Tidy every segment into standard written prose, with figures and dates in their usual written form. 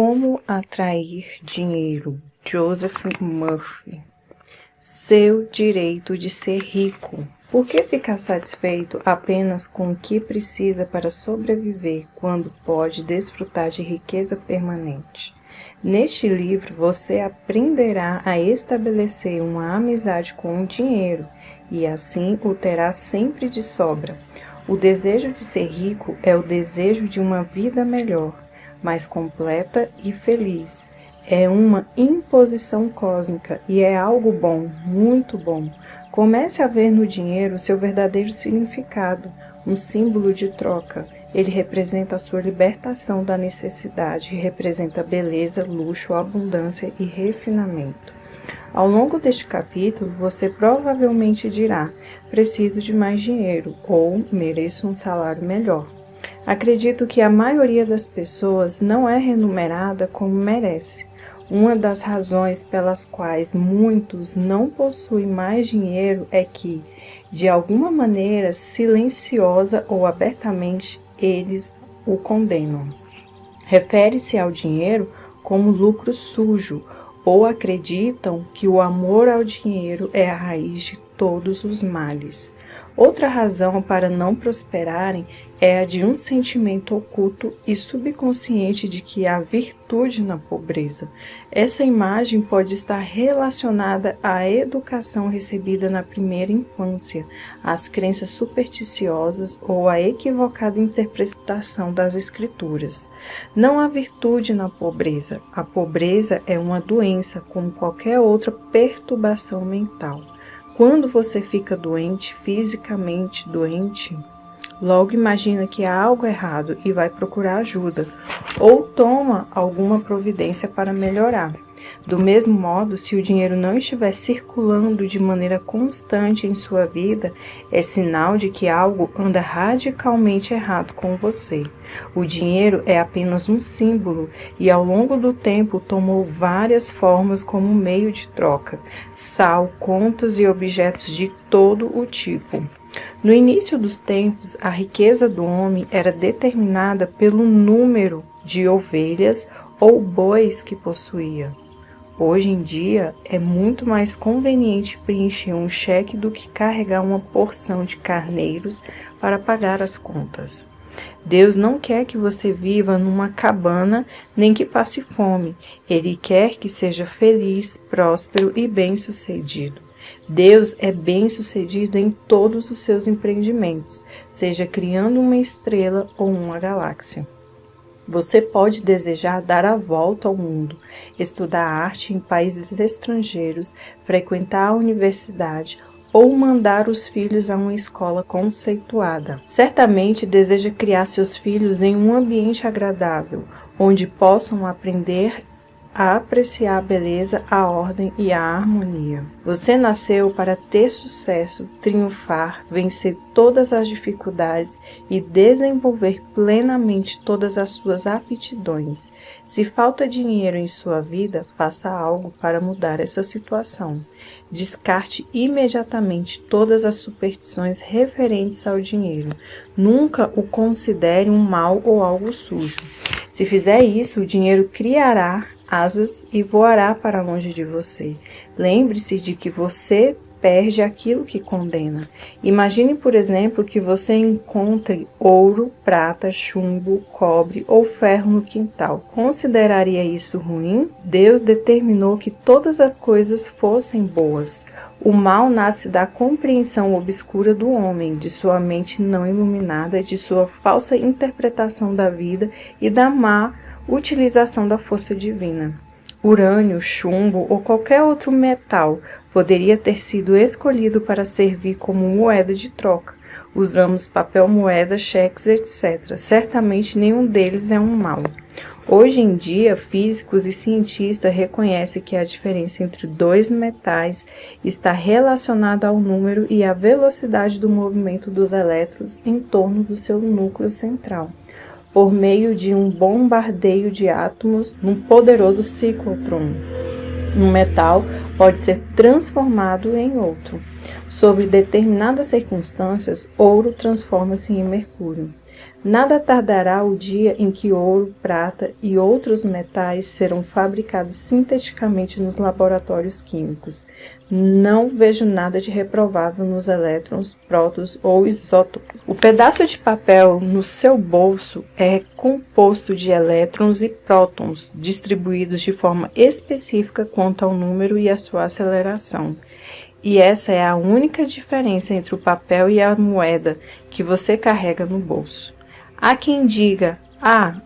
Como atrair dinheiro? Joseph Murphy. Seu direito de ser rico. Por que ficar satisfeito apenas com o que precisa para sobreviver quando pode desfrutar de riqueza permanente? Neste livro, você aprenderá a estabelecer uma amizade com o dinheiro e assim o terá sempre de sobra. O desejo de ser rico é o desejo de uma vida melhor, mais completa e feliz. É uma imposição cósmica e é algo bom, muito bom. Comece a ver no dinheiro seu verdadeiro significado, um símbolo de troca. Ele representa a sua libertação da necessidade, representa beleza, luxo, abundância e refinamento. Ao longo deste capítulo, você provavelmente dirá: preciso de mais dinheiro ou mereço um salário melhor. Acredito que a maioria das pessoas não é remunerada como merece. Uma das razões pelas quais muitos não possuem mais dinheiro é que, de alguma maneira, silenciosa ou abertamente, eles o condenam. Refere-se ao dinheiro como lucro sujo, ou acreditam que o amor ao dinheiro é a raiz de todos os males. Outra razão para não prosperarem é a de um sentimento oculto e subconsciente de que há virtude na pobreza. Essa imagem pode estar relacionada à educação recebida na primeira infância, às crenças supersticiosas ou à equivocada interpretação das escrituras. Não há virtude na pobreza. A pobreza é uma doença, como qualquer outra perturbação mental. Quando você fica doente, fisicamente doente, logo imagina que há algo errado e vai procurar ajuda, ou toma alguma providência para melhorar. Do mesmo modo, se o dinheiro não estiver circulando de maneira constante em sua vida, é sinal de que algo anda radicalmente errado com você. O dinheiro é apenas um símbolo e ao longo do tempo tomou várias formas como meio de troca: sal, contas e objetos de todo o tipo. No início dos tempos, a riqueza do homem era determinada pelo número de ovelhas ou bois que possuía. Hoje em dia, é muito mais conveniente preencher um cheque do que carregar uma porção de carneiros para pagar as contas. Deus não quer que você viva numa cabana nem que passe fome. Ele quer que seja feliz, próspero e bem-sucedido. Deus é bem-sucedido em todos os seus empreendimentos, seja criando uma estrela ou uma galáxia. Você pode desejar dar a volta ao mundo, estudar arte em países estrangeiros, frequentar a universidade ou mandar os filhos a uma escola conceituada. Certamente deseja criar seus filhos em um ambiente agradável, onde possam aprender a apreciar a beleza, a ordem e a harmonia. Você nasceu para ter sucesso, triunfar, vencer todas as dificuldades e desenvolver plenamente todas as suas aptidões. Se falta dinheiro em sua vida, faça algo para mudar essa situação. Descarte imediatamente todas as superstições referentes ao dinheiro. Nunca o considere um mal ou algo sujo. Se fizer isso, o dinheiro criará asas e voará para longe de você. Lembre-se de que você perde aquilo que condena. Imagine, por exemplo, que você encontre ouro, prata, chumbo, cobre ou ferro no quintal. Consideraria isso ruim? Deus determinou que todas as coisas fossem boas. O mal nasce da compreensão obscura do homem, de sua mente não iluminada, de sua falsa interpretação da vida e da má utilização da força divina. Urânio, chumbo ou qualquer outro metal poderia ter sido escolhido para servir como moeda de troca. Usamos papel moeda, cheques, etc. Certamente nenhum deles é um mal. Hoje em dia, físicos e cientistas reconhecem que a diferença entre dois metais está relacionada ao número e à velocidade do movimento dos elétrons em torno do seu núcleo central, por meio de um bombardeio de átomos num poderoso ciclotrão. Um metal pode ser transformado em outro. Sob determinadas circunstâncias, ouro transforma-se em mercúrio. Nada tardará o dia em que ouro, prata e outros metais serão fabricados sinteticamente nos laboratórios químicos. Não vejo nada de reprovável nos elétrons, prótons ou isótopos. O pedaço de papel no seu bolso é composto de elétrons e prótons, distribuídos de forma específica quanto ao número e a sua aceleração. E essa é a única diferença entre o papel e a moeda que você carrega no bolso. Há quem diga,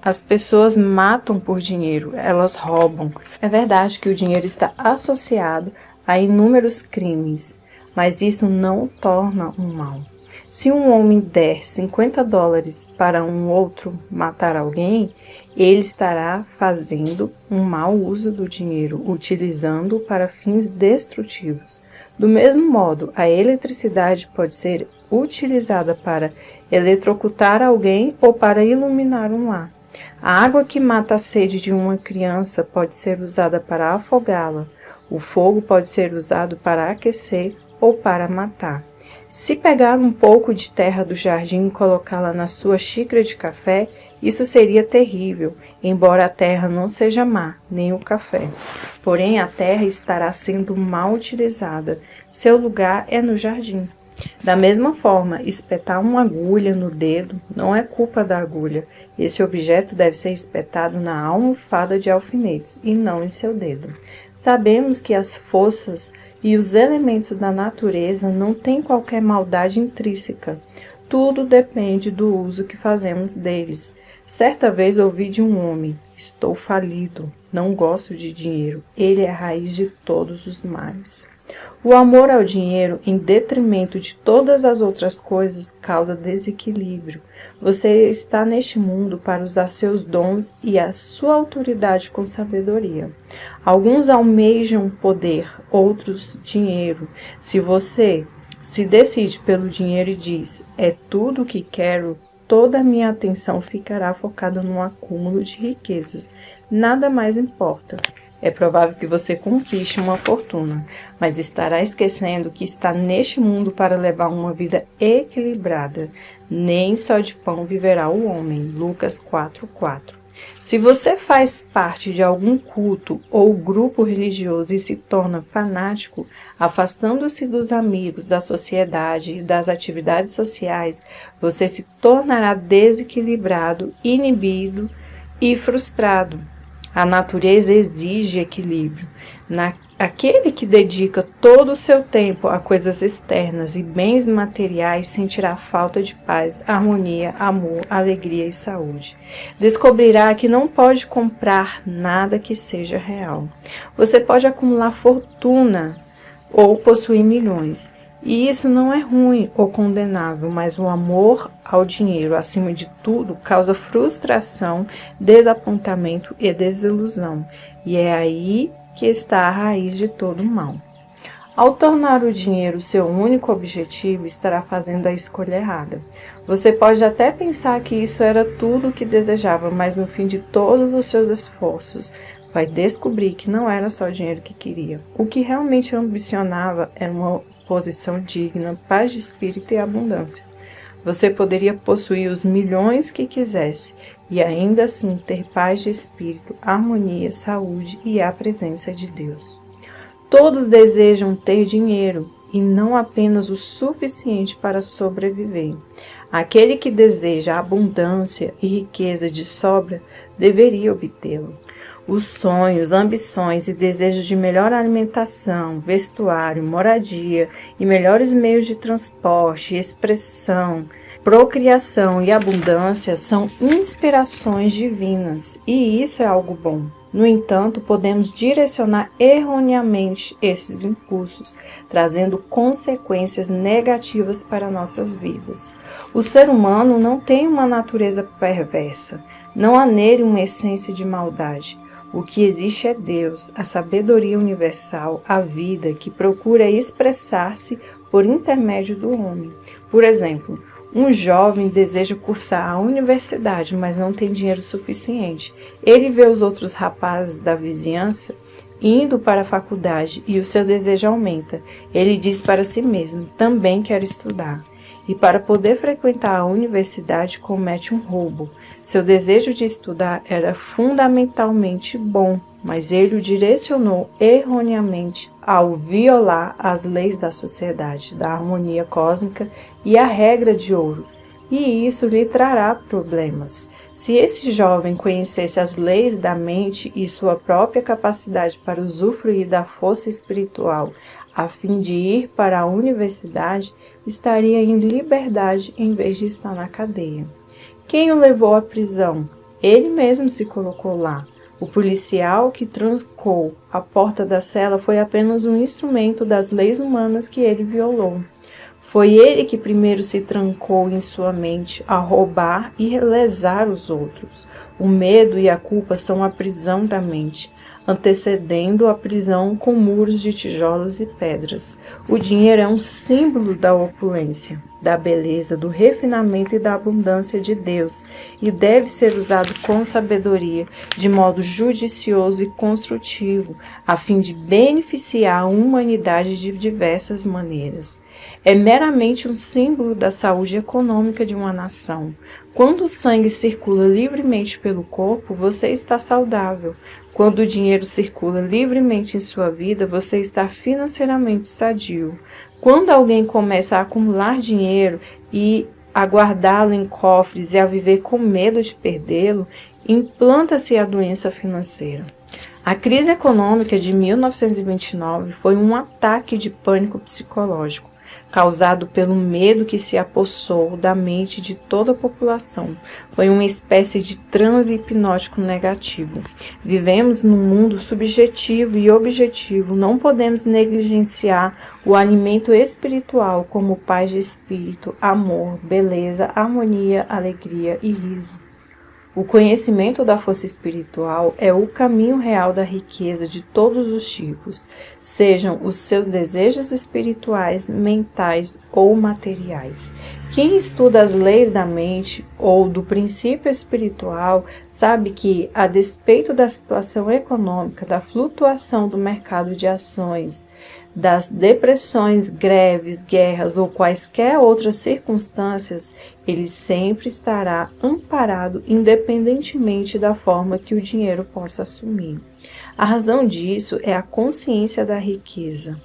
as pessoas matam por dinheiro, elas roubam. É verdade que o dinheiro está associado a inúmeros crimes, mas isso não o torna um mal. Se um homem der $50 para um outro matar alguém, ele estará fazendo um mau uso do dinheiro, utilizando-o para fins destrutivos. Do mesmo modo, a eletricidade pode ser utilizada para eletrocutar alguém ou para iluminar um lar. A água que mata a sede de uma criança pode ser usada para afogá-la. O fogo pode ser usado para aquecer ou para matar. Se pegar um pouco de terra do jardim e colocá-la na sua xícara de café, isso seria terrível, embora a terra não seja má, nem o café. Porém, a terra estará sendo mal utilizada. Seu lugar é no jardim. Da mesma forma, espetar uma agulha no dedo não é culpa da agulha. Esse objeto deve ser espetado na almofada de alfinetes e não em seu dedo. Sabemos que as forças e os elementos da natureza não têm qualquer maldade intrínseca. Tudo depende do uso que fazemos deles. Certa vez ouvi de um homem: estou falido, não gosto de dinheiro, ele é a raiz de todos os males. O amor ao dinheiro, em detrimento de todas as outras coisas, causa desequilíbrio. Você está neste mundo para usar seus dons e a sua autoridade com sabedoria. Alguns almejam poder, outros dinheiro. Se você se decide pelo dinheiro e diz, é tudo o que quero, toda a minha atenção ficará focada no acúmulo de riquezas. Nada mais importa. É provável que você conquiste uma fortuna, mas estará esquecendo que está neste mundo para levar uma vida equilibrada. Nem só de pão viverá o homem. Lucas 4:4. Se você faz parte de algum culto ou grupo religioso e se torna fanático, afastando-se dos amigos, da sociedade e das atividades sociais, você se tornará desequilibrado, inibido e frustrado. A natureza exige equilíbrio. Aquele que dedica todo o seu tempo a coisas externas e bens materiais sentirá falta de paz, harmonia, amor, alegria e saúde. Descobrirá que não pode comprar nada que seja real. Você pode acumular fortuna ou possuir milhões. E isso não é ruim ou condenável, mas o amor ao dinheiro, acima de tudo, causa frustração, desapontamento e desilusão. E é aí que está a raiz de todo mal. Ao tornar o dinheiro seu único objetivo, estará fazendo a escolha errada. Você pode até pensar que isso era tudo o que desejava, mas no fim de todos os seus esforços, vai descobrir que não era só o dinheiro que queria. O que realmente ambicionava era uma posição digna, paz de espírito e abundância. Você poderia possuir os milhões que quisesse e ainda assim ter paz de espírito, harmonia, saúde e a presença de Deus. Todos desejam ter dinheiro e não apenas o suficiente para sobreviver. Aquele que deseja abundância e riqueza de sobra deveria obtê-lo. Os sonhos, ambições e desejos de melhor alimentação, vestuário, moradia e melhores meios de transporte, expressão, procriação e abundância são inspirações divinas, e isso é algo bom. No entanto, podemos direcionar erroneamente esses impulsos, trazendo consequências negativas para nossas vidas. O ser humano não tem uma natureza perversa, não há nele uma essência de maldade. O que existe é Deus, a sabedoria universal, a vida que procura expressar-se por intermédio do homem. Por exemplo, um jovem deseja cursar a universidade, mas não tem dinheiro suficiente. Ele vê os outros rapazes da vizinhança indo para a faculdade e o seu desejo aumenta. Ele diz para si mesmo, também quero estudar. e para poder frequentar a universidade comete um roubo. Seu desejo de estudar era fundamentalmente bom, mas ele o direcionou erroneamente ao violar as leis da sociedade, da harmonia cósmica e a regra de ouro, e isso lhe trará problemas. Se esse jovem conhecesse as leis da mente e sua própria capacidade para usufruir da força espiritual, a fim de ir para a universidade, estaria em liberdade em vez de estar na cadeia. Quem o levou à prisão? Ele mesmo se colocou lá. O policial que trancou a porta da cela foi apenas um instrumento das leis humanas que ele violou. Foi ele que primeiro se trancou em sua mente a roubar e lesar os outros. O medo e a culpa são a prisão da mente, antecedendo a prisão com muros de tijolos e pedras. O dinheiro é um símbolo da opulência, da beleza, do refinamento e da abundância de Deus, e deve ser usado com sabedoria, de modo judicioso e construtivo, a fim de beneficiar a humanidade de diversas maneiras. É meramente um símbolo da saúde econômica de uma nação. Quando o sangue circula livremente pelo corpo, você está saudável. Quando o dinheiro circula livremente em sua vida, você está financeiramente sadio. Quando alguém começa a acumular dinheiro e a guardá-lo em cofres e a viver com medo de perdê-lo, implanta-se a doença financeira. A crise econômica de 1929 foi um ataque de pânico psicológico, causado pelo medo que se apossou da mente de toda a população. Foi uma espécie de transe hipnótico negativo. Vivemos num mundo subjetivo e objetivo. Não podemos negligenciar o alimento espiritual como paz de espírito, amor, beleza, harmonia, alegria e riso. O conhecimento da força espiritual é o caminho real da riqueza de todos os tipos, sejam os seus desejos espirituais, mentais ou materiais. Quem estuda as leis da mente ou do princípio espiritual sabe que, a despeito da situação econômica, da flutuação do mercado de ações, das depressões, greves, guerras ou quaisquer outras circunstâncias, ele sempre estará amparado independentemente da forma que o dinheiro possa assumir. A razão disso é a consciência da riqueza.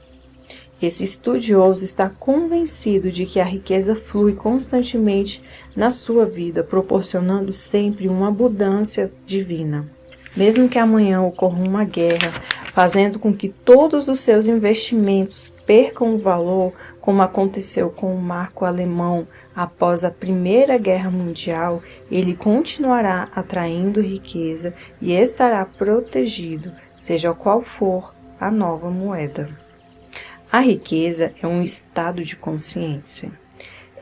Esse estudioso está convencido de que a riqueza flui constantemente na sua vida, proporcionando sempre uma abundância divina. Mesmo que amanhã ocorra uma guerra, fazendo com que todos os seus investimentos percam o valor, como aconteceu com o marco alemão após a Primeira Guerra Mundial, ele continuará atraindo riqueza e estará protegido, seja qual for a nova moeda. A riqueza é um estado de consciência,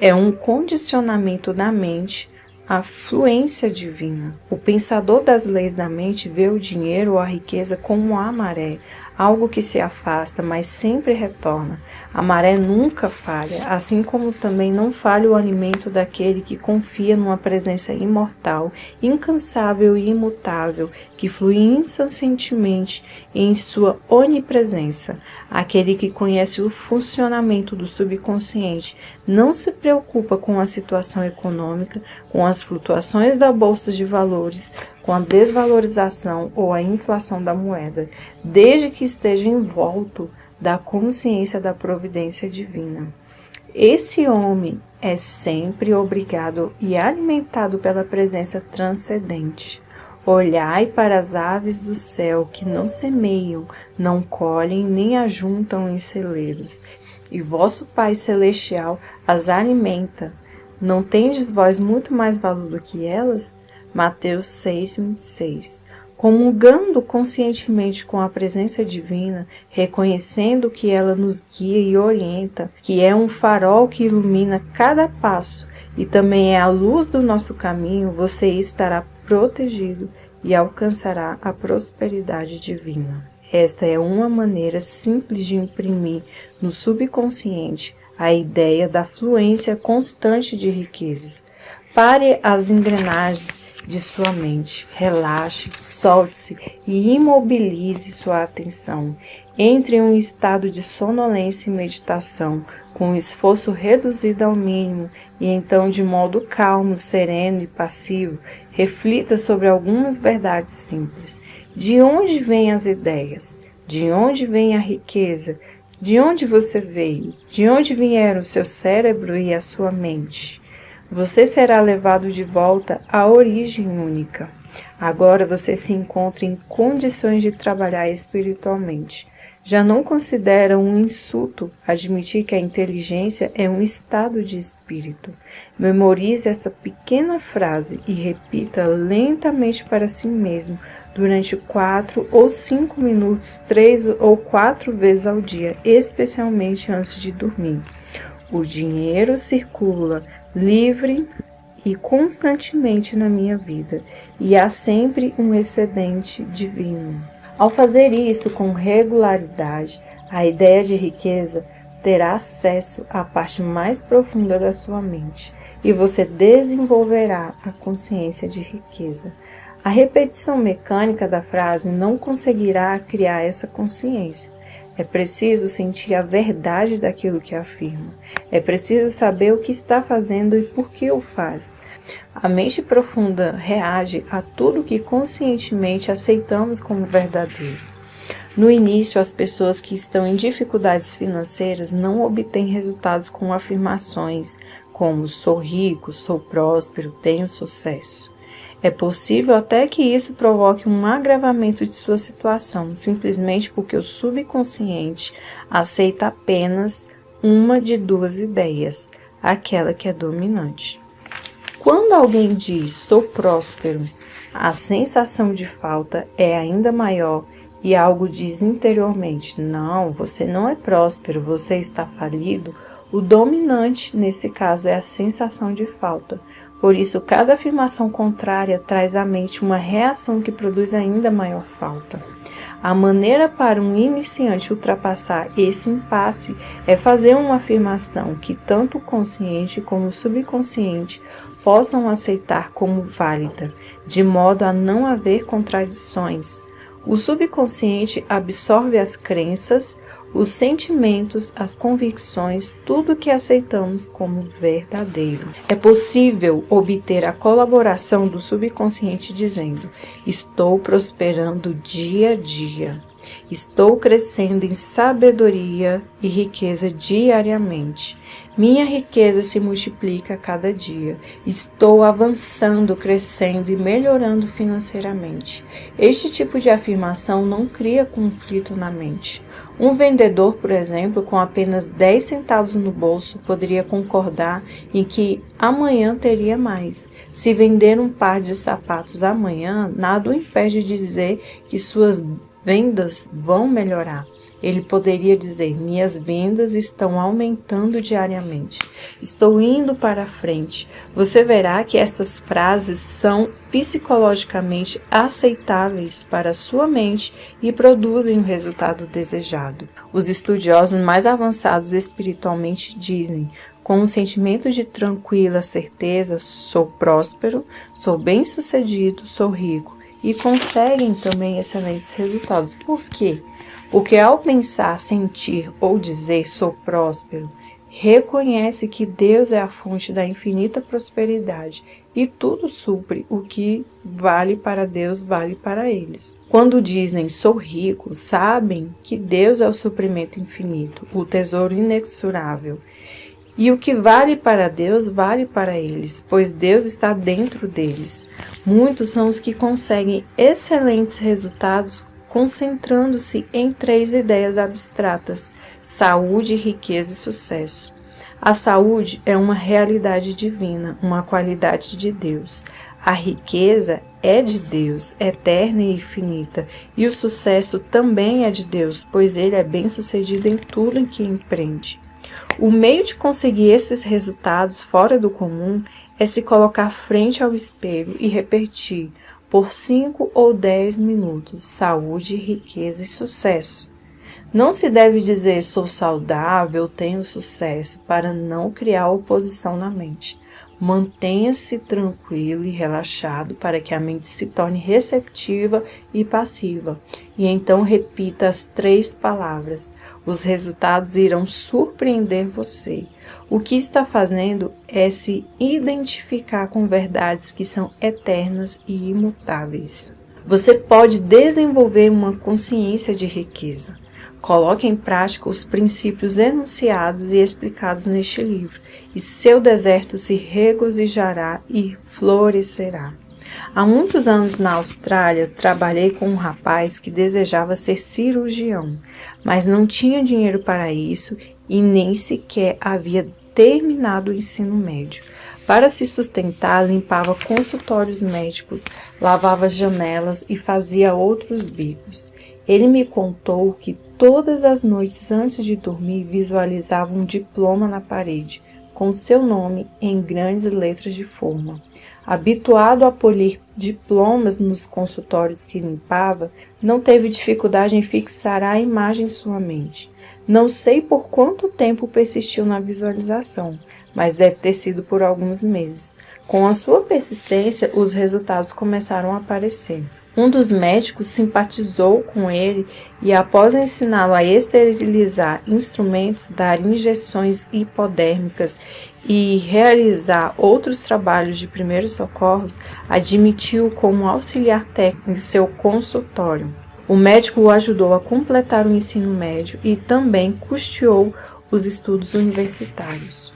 é um condicionamento da mente à fluência divina. O pensador das leis da mente vê o dinheiro ou a riqueza como a maré, algo que se afasta, mas sempre retorna. A maré nunca falha, assim como também não falha o alimento daquele que confia numa presença imortal, incansável e imutável, que flui incessantemente em sua onipresença. Aquele que conhece o funcionamento do subconsciente não se preocupa com a situação econômica, com as flutuações da bolsa de valores, com a desvalorização ou a inflação da moeda, desde que esteja envolto da consciência da providência divina. Esse homem é sempre obrigado e alimentado pela presença transcendente. Olhai para as aves do céu, que não semeiam, não colhem, nem ajuntam em celeiros, e vosso Pai Celestial as alimenta. Não tendes vós muito mais valor do que elas? Mateus 6:26. Comungando conscientemente com a presença divina, reconhecendo que ela nos guia e orienta, que é um farol que ilumina cada passo e também é a luz do nosso caminho, você estará protegido e alcançará a prosperidade divina. Esta é uma maneira simples de imprimir no subconsciente a ideia da fluência constante de riquezas. Pare as engrenagens de sua mente. Relaxe, solte-se e imobilize sua atenção. Entre em um estado de sonolência e meditação, com o esforço reduzido ao mínimo, e então, de modo calmo, sereno e passivo, reflita sobre algumas verdades simples. De onde vêm as ideias? De onde vem a riqueza? De onde você veio? De onde vieram o seu cérebro e a sua mente? Você será levado de volta à origem única. Agora você se encontra em condições de trabalhar espiritualmente. Já não considera um insulto admitir que a inteligência é um estado de espírito. Memorize essa pequena frase e repita lentamente para si mesmo durante 4 ou 5 minutos, 3 ou 4 vezes ao dia, especialmente antes de dormir. O dinheiro circula livre e constantemente na minha vida, e há sempre um excedente divino. Ao fazer isso com regularidade, a ideia de riqueza terá acesso à parte mais profunda da sua mente, e você desenvolverá a consciência de riqueza. A repetição mecânica da frase não conseguirá criar essa consciência. É preciso sentir a verdade daquilo que afirma. É preciso saber o que está fazendo e por que o faz. A mente profunda reage a tudo que conscientemente aceitamos como verdadeiro. No início, as pessoas que estão em dificuldades financeiras não obtêm resultados com afirmações como sou rico, sou próspero, tenho sucesso. É possível até que isso provoque um agravamento de sua situação, simplesmente porque o subconsciente aceita apenas uma de duas ideias, aquela que é dominante. Quando alguém diz sou próspero, a sensação de falta é ainda maior e algo diz interiormente, não, você não é próspero, você está falido. O dominante, nesse caso, é a sensação de falta. Por isso, cada afirmação contrária traz à mente uma reação que produz ainda maior falta. A maneira para um iniciante ultrapassar esse impasse é fazer uma afirmação que tanto o consciente como o subconsciente possam aceitar como válida, de modo a não haver contradições. O subconsciente absorve as crenças, os sentimentos, as convicções, tudo que aceitamos como verdadeiro. É possível obter a colaboração do subconsciente dizendo: estou prosperando dia a dia. Estou crescendo em sabedoria e riqueza diariamente. Minha riqueza se multiplica a cada dia. Estou avançando, crescendo e melhorando financeiramente. Este tipo de afirmação não cria conflito na mente. Um vendedor, por exemplo, com apenas 10 centavos no bolso, poderia concordar em que amanhã teria mais. Se vender um par de sapatos amanhã, nada o impede de dizer que suas vendas vão melhorar. Ele poderia dizer: minhas vendas estão aumentando diariamente. Estou indo para frente. Você verá que estas frases são psicologicamente aceitáveis para a sua mente e produzem o resultado desejado. Os estudiosos mais avançados espiritualmente dizem, com um sentimento de tranquila certeza: sou próspero, sou bem-sucedido, sou rico. E conseguem também excelentes resultados. Por quê? Porque ao pensar, sentir ou dizer sou próspero, reconhece que Deus é a fonte da infinita prosperidade e tudo supre. O que vale para Deus, vale para eles. Quando dizem sou rico, sabem que Deus é o suprimento infinito, o tesouro inexorável. E o que vale para Deus, vale para eles, pois Deus está dentro deles. Muitos são os que conseguem excelentes resultados concentrando-se em 3 ideias abstratas: saúde, riqueza e sucesso. A saúde é uma realidade divina, uma qualidade de Deus. A riqueza é de Deus, eterna e infinita, e o sucesso também é de Deus, pois ele é bem-sucedido em tudo em que empreende. O meio de conseguir esses resultados fora do comum é se colocar frente ao espelho e repetir por 5 ou 10 minutos: saúde, riqueza e sucesso. Não se deve dizer sou saudável, tenho sucesso, para não criar oposição na mente. Mantenha-se tranquilo e relaxado para que a mente se torne receptiva e passiva. E então repita as 3 palavras. Os resultados irão surpreender você. O que está fazendo é se identificar com verdades que são eternas e imutáveis. Você pode desenvolver uma consciência de riqueza. Coloque em prática os princípios enunciados e explicados neste livro, e seu deserto se regozijará e florescerá. Há muitos anos na Austrália, trabalhei com um rapaz que desejava ser cirurgião, mas não tinha dinheiro para isso e nem sequer havia terminado o ensino médio. Para se sustentar, limpava consultórios médicos, lavava janelas e fazia outros bicos. Ele me contou que todas as noites antes de dormir visualizava um diploma na parede, com seu nome em grandes letras de forma. Habituado a polir diplomas nos consultórios que limpava, não teve dificuldade em fixar a imagem em sua mente. Não sei por quanto tempo persistiu na visualização, mas deve ter sido por alguns meses. Com a sua persistência, os resultados começaram a aparecer. Um dos médicos simpatizou com ele e, após ensiná-lo a esterilizar instrumentos, dar injeções hipodérmicas e realizar outros trabalhos de primeiros socorros, admitiu-o como auxiliar técnico em seu consultório. O médico o ajudou a completar o ensino médio e também custeou os estudos universitários.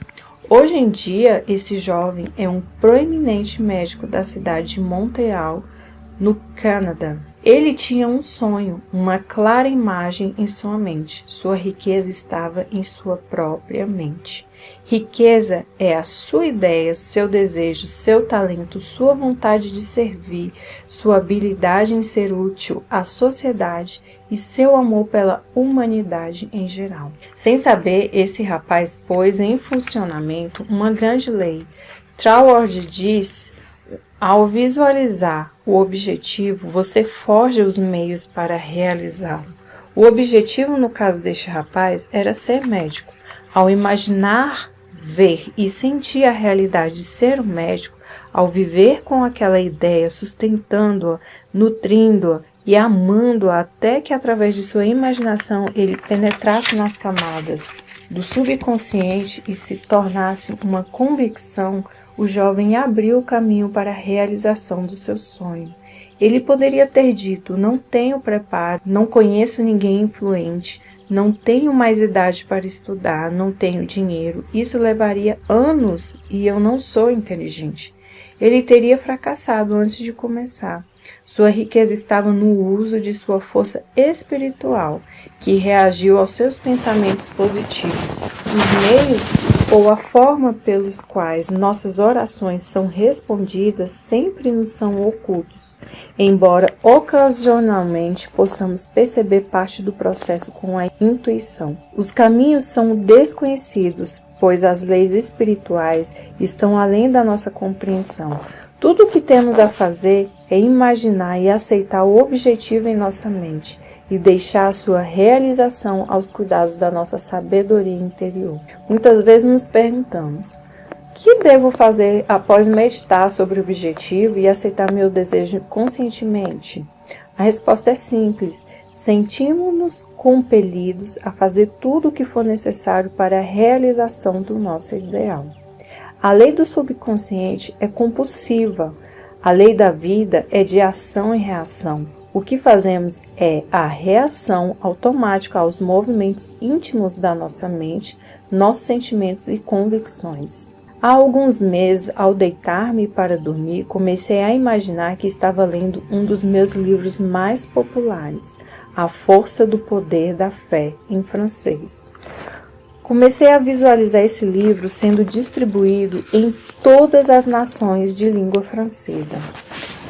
Hoje em dia, esse jovem é um proeminente médico da cidade de Montreal, no Canadá. Ele tinha um sonho, uma clara imagem em sua mente. Sua riqueza estava em sua própria mente. Riqueza é a sua ideia, seu desejo, seu talento, sua vontade de servir, sua habilidade em ser útil à sociedade e seu amor pela humanidade em geral. Sem saber, esse rapaz pôs em funcionamento uma grande lei. Troward diz: ao visualizar o objetivo, você forja os meios para realizá-lo. O objetivo, no caso deste rapaz, era ser médico. Ao imaginar, ver e sentir a realidade de ser um médico, ao viver com aquela ideia, sustentando-a, nutrindo-a e amando-a até que, através de sua imaginação, ele penetrasse nas camadas do subconsciente e se tornasse uma convicção, o jovem abriu o caminho para a realização do seu sonho. Ele poderia ter dito: não tenho preparo, não conheço ninguém influente, não tenho mais idade para estudar, não tenho dinheiro, isso levaria anos e eu não sou inteligente. Ele teria fracassado antes de começar. Sua riqueza estava no uso de sua força espiritual, que reagiu aos seus pensamentos positivos. Os meios ou a forma pelos quais nossas orações são respondidas sempre nos são ocultos, embora ocasionalmente possamos perceber parte do processo com a intuição. Os caminhos são desconhecidos, pois as leis espirituais estão além da nossa compreensão. Tudo o que temos a fazer é imaginar e aceitar o objetivo em nossa mente e deixar a sua realização aos cuidados da nossa sabedoria interior. Muitas vezes nos perguntamos: o que devo fazer após meditar sobre o objetivo e aceitar meu desejo conscientemente? A resposta é simples: sentimos-nos compelidos a fazer tudo o que for necessário para a realização do nosso ideal. A lei do subconsciente é compulsiva. A lei da vida é de ação e reação. O que fazemos é a reação automática aos movimentos íntimos da nossa mente, nossos sentimentos e convicções. Há alguns meses, ao deitar-me para dormir, comecei a imaginar que estava lendo um dos meus livros mais populares, A Força do Poder da Fé, em francês. Comecei a visualizar esse livro sendo distribuído em todas as nações de língua francesa.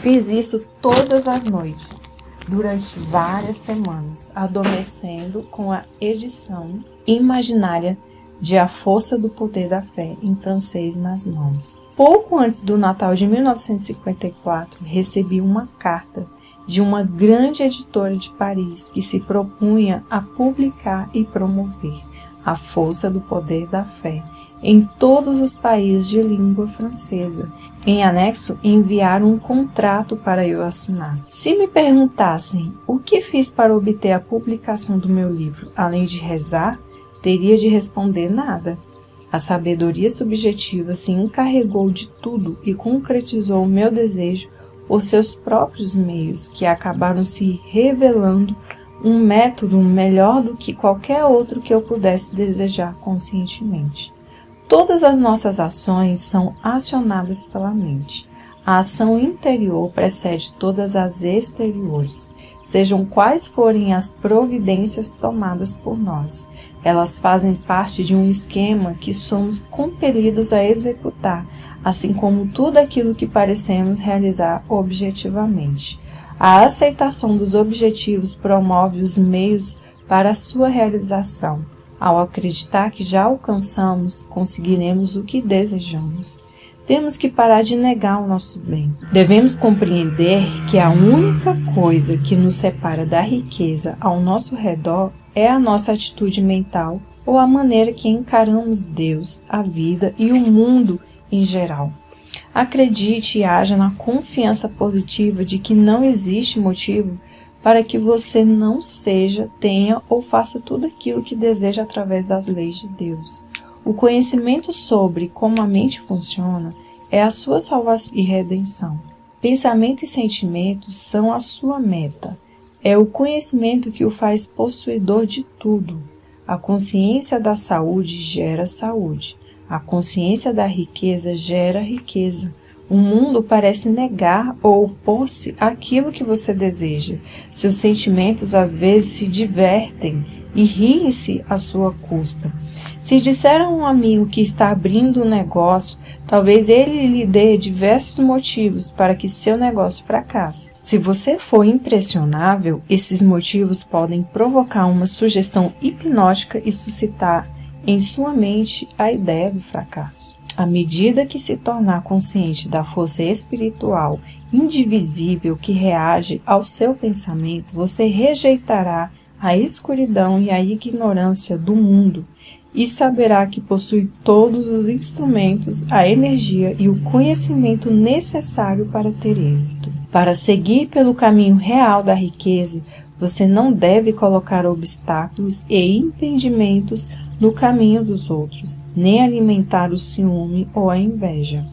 Fiz isso todas as noites, durante várias semanas, adormecendo com a edição imaginária de A Força do Poder da Fé, em francês, nas mãos. Pouco antes do Natal de 1954, recebi uma carta de uma grande editora de Paris que se propunha a publicar e promover A Força do Poder da Fé em todos os países de língua francesa. Em anexo, enviaram um contrato para eu assinar. Se me perguntassem o que fiz para obter a publicação do meu livro, além de rezar, teria de responder nada. A sabedoria subjetiva se encarregou de tudo e concretizou o meu desejo por seus próprios meios, que acabaram se revelando um método melhor do que qualquer outro que eu pudesse desejar conscientemente. Todas as nossas ações são acionadas pela mente. A ação interior precede todas as exteriores, sejam quais forem as providências tomadas por nós. Elas fazem parte de um esquema que somos compelidos a executar, assim como tudo aquilo que parecemos realizar objetivamente. A aceitação dos objetivos promove os meios para a sua realização. Ao acreditar que já alcançamos, conseguiremos o que desejamos. Temos que parar de negar o nosso bem. Devemos compreender que a única coisa que nos separa da riqueza ao nosso redor é a nossa atitude mental ou a maneira que encaramos Deus, a vida e o mundo em geral. Acredite e haja na confiança positiva de que não existe motivo para que você não seja, tenha ou faça tudo aquilo que deseja através das leis de Deus. O conhecimento sobre como a mente funciona é a sua salvação e redenção. Pensamento e sentimentos são a sua meta. É o conhecimento que o faz possuidor de tudo. A consciência da saúde gera saúde. A consciência da riqueza gera riqueza. O mundo parece negar ou opor-se àquilo que você deseja. Seus sentimentos às vezes se divertem e riem-se à sua custa. Se disser a um amigo que está abrindo um negócio, talvez ele lhe dê diversos motivos para que seu negócio fracasse. Se você for impressionável, esses motivos podem provocar uma sugestão hipnótica e suscitar em sua mente a ideia do fracasso. À medida que se tornar consciente da força espiritual indivisível que reage ao seu pensamento, você rejeitará a escuridão e a ignorância do mundo e saberá que possui todos os instrumentos, a energia e o conhecimento necessário para ter êxito. Para seguir pelo caminho real da riqueza, você não deve colocar obstáculos e impedimentos no caminho dos outros, nem alimentar o ciúme ou a inveja.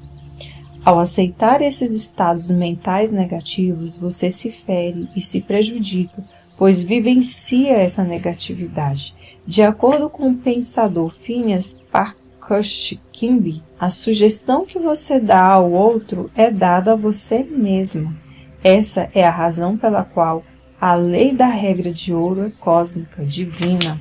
Ao aceitar esses estados mentais negativos, você se fere e se prejudica, pois vivencia essa negatividade. De acordo com o pensador Phineas Parkhurst-Kimby, a sugestão que você dá ao outro é dada a você mesmo. Essa é a razão pela qual a lei da regra de ouro é cósmica, divina.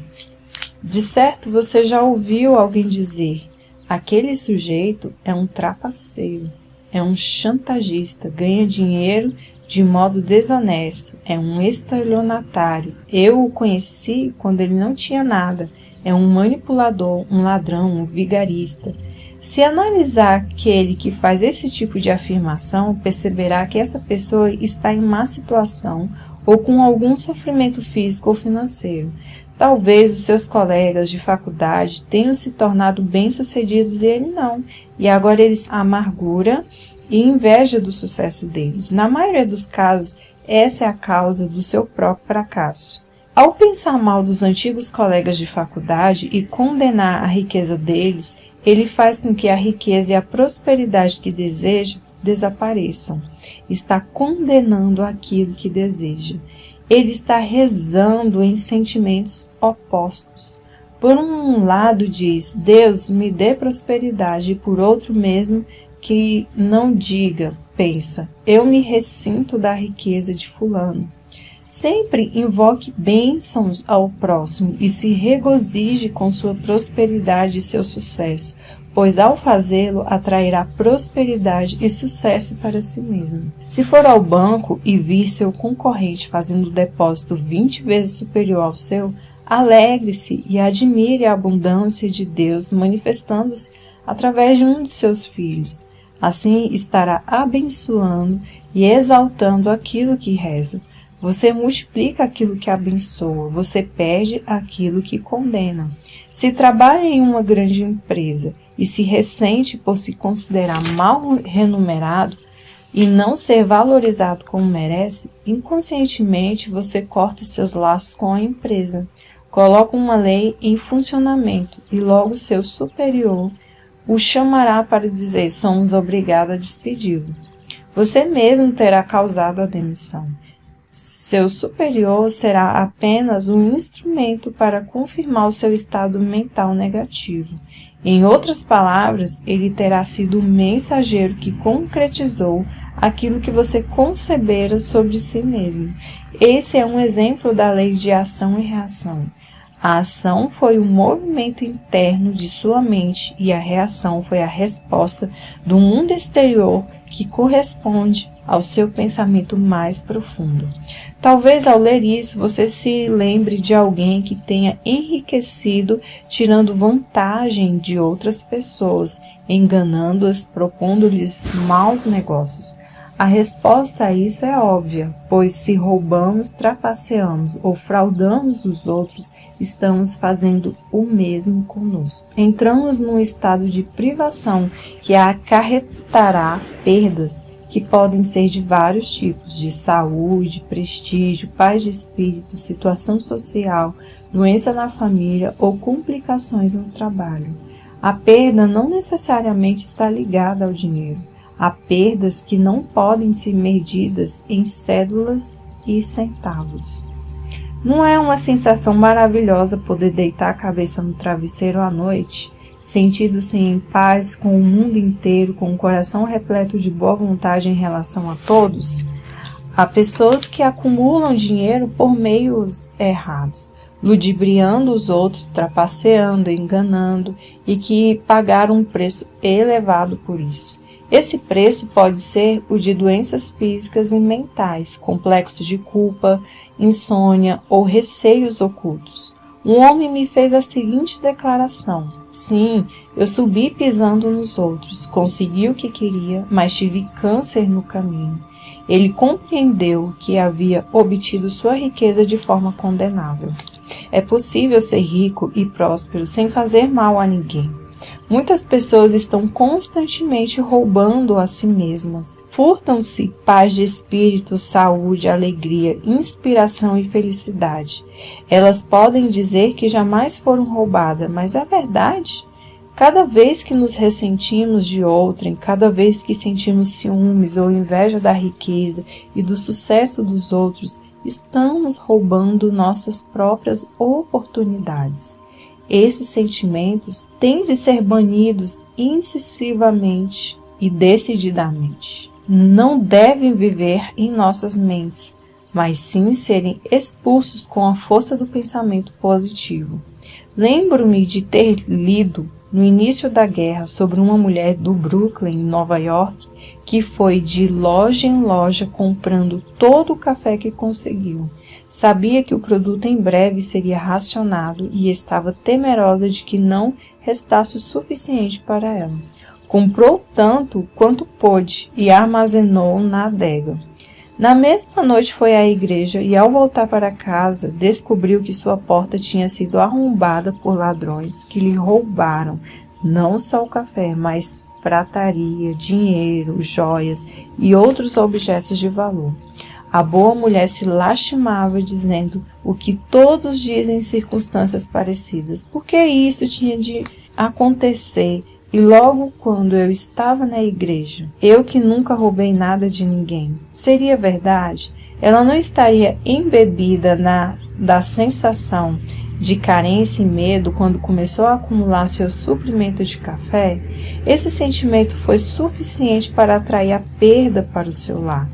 De certo, você já ouviu alguém dizer: aquele sujeito é um trapaceiro, é um chantagista, ganha dinheiro de modo desonesto, é um estelionatário. Eu o conheci quando ele não tinha nada, é um manipulador, um ladrão, um vigarista. Se analisar aquele que faz esse tipo de afirmação, perceberá que essa pessoa está em má situação ou com algum sofrimento físico ou financeiro. Talvez os seus colegas de faculdade tenham se tornado bem-sucedidos e ele não, e agora ele se amargura e inveja do sucesso deles. Na maioria dos casos, essa é a causa do seu próprio fracasso. Ao pensar mal dos antigos colegas de faculdade e condenar a riqueza deles, ele faz com que a riqueza e a prosperidade que deseja desapareçam. Está condenando aquilo que deseja. Ele está rezando em sentimentos opostos. Por um lado diz: Deus me dê prosperidade, e por outro mesmo que não diga, pensa: eu me ressinto da riqueza de fulano. Sempre invoque bênçãos ao próximo e se regozije com sua prosperidade e seu sucesso, pois ao fazê-lo atrairá prosperidade e sucesso para si mesmo. Se for ao banco e vir seu concorrente fazendo um depósito 20 vezes superior ao seu, alegre-se e admire a abundância de Deus manifestando-se através de um de seus filhos. Assim estará abençoando e exaltando aquilo que reza. Você multiplica aquilo que abençoa, você perde aquilo que condena. Se trabalha em uma grande empresa e se ressente por se considerar mal remunerado e não ser valorizado como merece, inconscientemente você corta seus laços com a empresa, coloca uma lei em funcionamento e logo seu superior o chamará para dizer: somos obrigados a despedi-lo. Você mesmo terá causado a demissão. Seu superior será apenas um instrumento para confirmar o seu estado mental negativo. Em outras palavras, ele terá sido o mensageiro que concretizou aquilo que você concebera sobre si mesmo. Esse é um exemplo da lei de ação e reação. A ação foi o movimento interno de sua mente e a reação foi a resposta do mundo exterior que corresponde ao seu pensamento mais profundo. Talvez ao ler isso você se lembre de alguém que tenha enriquecido tirando vantagem de outras pessoas, enganando-as, propondo-lhes maus negócios. A resposta a isso é óbvia, pois se roubamos, trapaceamos ou fraudamos os outros, estamos fazendo o mesmo conosco. Entramos num estado de privação que acarretará perdas que podem ser de vários tipos, de saúde, prestígio, paz de espírito, situação social, doença na família ou complicações no trabalho. A perda não necessariamente está ligada ao dinheiro. Há perdas que não podem ser medidas em cédulas e centavos. Não é uma sensação maravilhosa poder deitar a cabeça no travesseiro à noite, sentindo-se em paz com o mundo inteiro, com o coração repleto de boa vontade em relação a todos? Há pessoas que acumulam dinheiro por meios errados, ludibriando os outros, trapaceando, enganando, e que pagaram um preço elevado por isso. Esse preço pode ser o de doenças físicas e mentais, complexos de culpa, insônia ou receios ocultos. Um homem me fez a seguinte declaração: sim, eu subi pisando nos outros, consegui o que queria, mas tive câncer no caminho. Ele compreendeu que havia obtido sua riqueza de forma condenável. É possível ser rico e próspero sem fazer mal a ninguém. Muitas pessoas estão constantemente roubando a si mesmas. Furtam-se paz de espírito, saúde, alegria, inspiração e felicidade. Elas podem dizer que jamais foram roubadas, mas é verdade. Cada vez que nos ressentimos de outrem, cada vez que sentimos ciúmes ou inveja da riqueza e do sucesso dos outros, estamos roubando nossas próprias oportunidades. Esses sentimentos têm de ser banidos incisivamente e decididamente. Não devem viver em nossas mentes, mas sim serem expulsos com a força do pensamento positivo. Lembro-me de ter lido no início da guerra sobre uma mulher do Brooklyn, Nova York, que foi de loja em loja comprando todo o café que conseguiu. Sabia que o produto em breve seria racionado e estava temerosa de que não restasse o suficiente para ela. Comprou tanto quanto pôde e armazenou na adega. Na mesma noite foi à igreja e, ao voltar para casa, descobriu que sua porta tinha sido arrombada por ladrões que lhe roubaram não só o café, mas prataria, dinheiro, joias e outros objetos de valor. A boa mulher se lastimava, dizendo o que todos dizem em circunstâncias parecidas. Por que isso tinha de acontecer? E logo quando eu estava na igreja, eu que nunca roubei nada de ninguém, seria verdade? Ela não estaria embebida da sensação de carência e medo quando começou a acumular seu suprimento de café? Esse sentimento foi suficiente para atrair a perda para o seu lar.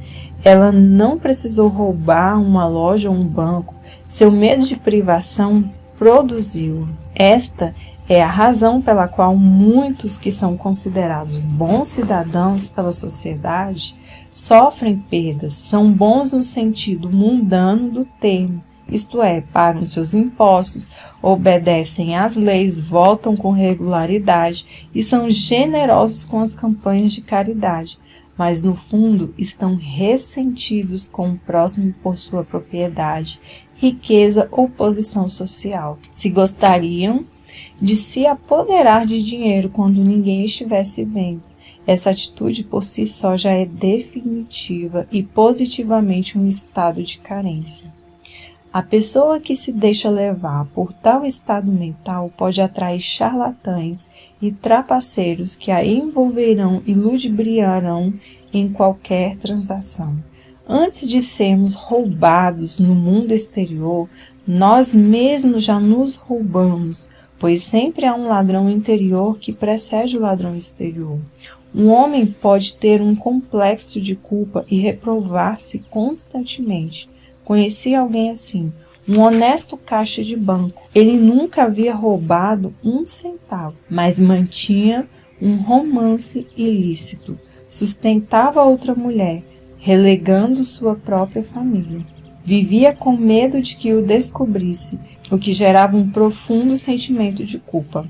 Ela não precisou roubar uma loja ou um banco. Seu medo de privação produziu. Esta é a razão pela qual muitos que são considerados bons cidadãos pela sociedade sofrem perdas. São bons no sentido mundano do termo, isto é, pagam seus impostos, obedecem às leis, votam com regularidade e são generosos com as campanhas de caridade. Mas no fundo estão ressentidos com o próximo por sua propriedade, riqueza ou posição social. Se gostariam de se apoderar de dinheiro quando ninguém estivesse vendo. Essa atitude por si só já é definitiva e positivamente um estado de carência. A pessoa que se deixa levar por tal estado mental pode atrair charlatães e trapaceiros que a envolverão e ludibriarão em qualquer transação. Antes de sermos roubados no mundo exterior, nós mesmos já nos roubamos, pois sempre há um ladrão interior que precede o ladrão exterior. Um homem pode ter um complexo de culpa e reprovar-se constantemente. Conheci alguém assim, um honesto caixa de banco. Ele nunca havia roubado um centavo, mas mantinha um romance ilícito. Sustentava outra mulher, relegando sua própria família. Vivia com medo de que o descobrisse, o que gerava um profundo sentimento de culpa.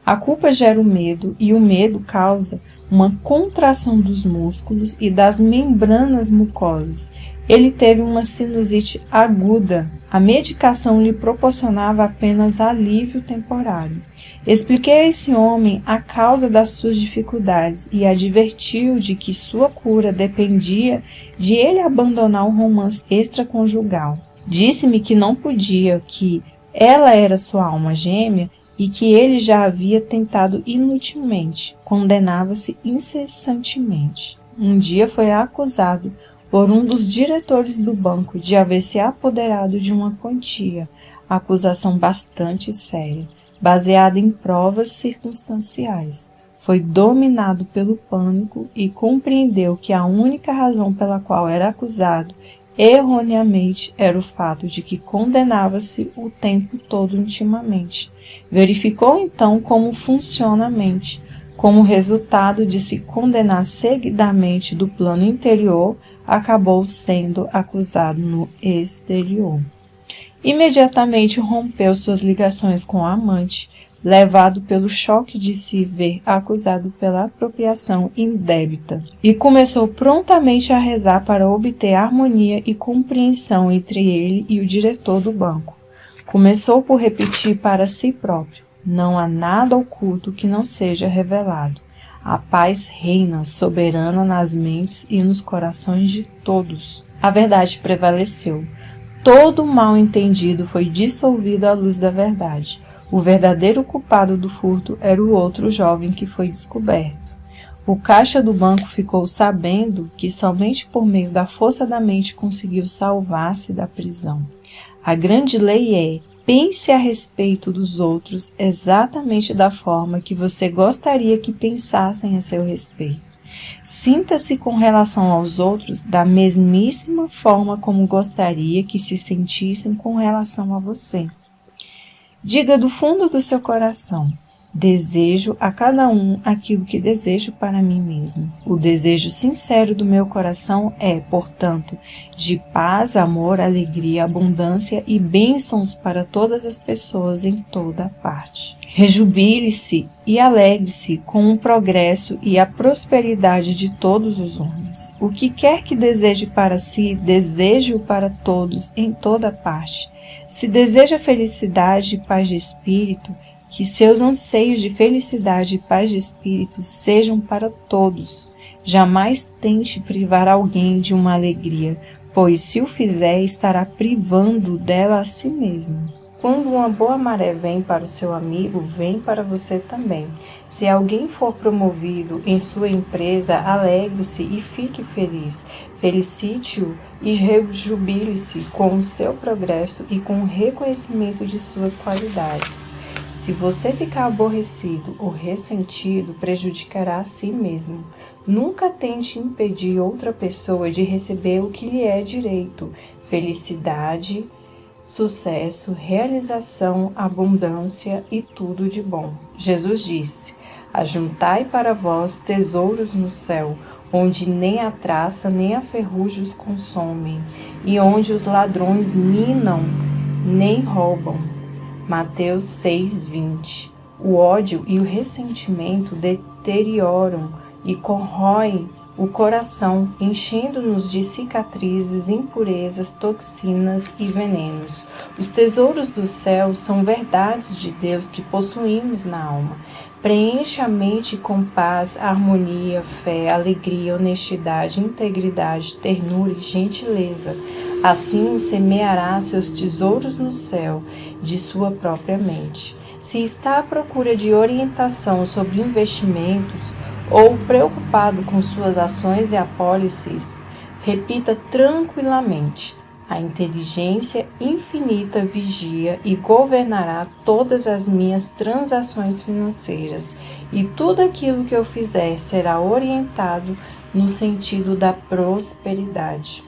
A culpa gera o medo e o medo causa uma contração dos músculos e das membranas mucosas. Ele teve uma sinusite aguda. A medicação lhe proporcionava apenas alívio temporário. Expliquei a esse homem a causa das suas dificuldades e advertiu de que sua cura dependia de ele abandonar o romance extraconjugal. Disse-me que não podia, que ela era sua alma gêmea e que ele já havia tentado inutilmente. Condenava-se incessantemente. Um dia foi acusado por um dos diretores do banco de haver se apoderado de uma quantia, acusação bastante séria, baseada em provas circunstanciais. Foi dominado pelo pânico e compreendeu que a única razão pela qual era acusado erroneamente era o fato de que condenava-se o tempo todo intimamente. Verificou então como funciona a mente. Como resultado de se condenar seguidamente do plano interior, acabou sendo acusado no exterior. Imediatamente rompeu suas ligações com a amante, levado pelo choque de se ver acusado pela apropriação indébita, e começou prontamente a rezar para obter harmonia e compreensão entre ele e o diretor do banco. Começou por repetir para si próprio: não há nada oculto que não seja revelado. A paz reina soberana nas mentes e nos corações de todos. A verdade prevaleceu. Todo o mal entendido foi dissolvido à luz da verdade. O verdadeiro culpado do furto era o outro jovem que foi descoberto. O caixa do banco ficou sabendo que somente por meio da força da mente conseguiu salvar-se da prisão. A grande lei é: pense a respeito dos outros exatamente da forma que você gostaria que pensassem a seu respeito. Sinta-se com relação aos outros da mesmíssima forma como gostaria que se sentissem com relação a você. Diga do fundo do seu coração: desejo a cada um aquilo que desejo para mim mesmo. O desejo sincero do meu coração é, portanto, de paz, amor, alegria, abundância e bênçãos para todas as pessoas em toda parte. Rejubile-se e alegre-se com o progresso e a prosperidade de todos os homens. O que quer que deseje para si, deseje-o para todos em toda parte. Se deseja felicidade e paz de espírito, que seus anseios de felicidade e paz de espírito sejam para todos. Jamais tente privar alguém de uma alegria, pois se o fizer, estará privando dela a si mesmo. Quando uma boa maré vem para o seu amigo, vem para você também. Se alguém for promovido em sua empresa, alegre-se e fique feliz. Felicite-o e rejubile-se com o seu progresso e com o reconhecimento de suas qualidades. Se você ficar aborrecido ou ressentido, prejudicará a si mesmo. Nunca tente impedir outra pessoa de receber o que lhe é direito: felicidade, sucesso, realização, abundância e tudo de bom. Jesus disse: ajuntai para vós tesouros no céu, onde nem a traça nem a ferrugem os consomem, e onde os ladrões minam nem roubam. Mateus 6:20. O ódio e o ressentimento deterioram e corroem o coração, enchendo-nos de cicatrizes, impurezas, toxinas e venenos. Os tesouros do céu são verdades de Deus que possuímos na alma. Preencha a mente com paz, harmonia, fé, alegria, honestidade, integridade, ternura e gentileza. Assim semeará seus tesouros no céu, de sua própria mente. Se está à procura de orientação sobre investimentos ou preocupado com suas ações e apólices, repita tranquilamente: a inteligência infinita vigia e governará todas as minhas transações financeiras, e tudo aquilo que eu fizer será orientado no sentido da prosperidade.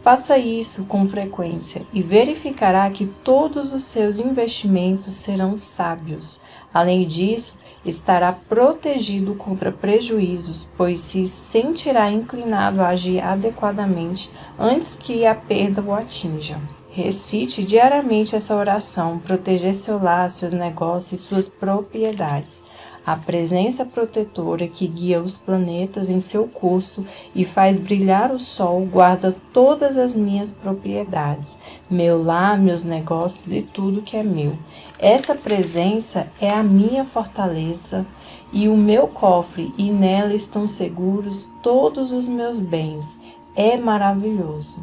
Faça isso com frequência e verificará que todos os seus investimentos serão sábios. Além disso, estará protegido contra prejuízos, pois se sentirá inclinado a agir adequadamente antes que a perda o atinja. Recite diariamente essa oração: proteger seu lar, seus negócios e suas propriedades. A presença protetora que guia os planetas em seu curso e faz brilhar o sol guarda todas as minhas propriedades, meu lar, meus negócios e tudo que é meu. Essa presença é a minha fortaleza e o meu cofre, e nela estão seguros todos os meus bens. É maravilhoso.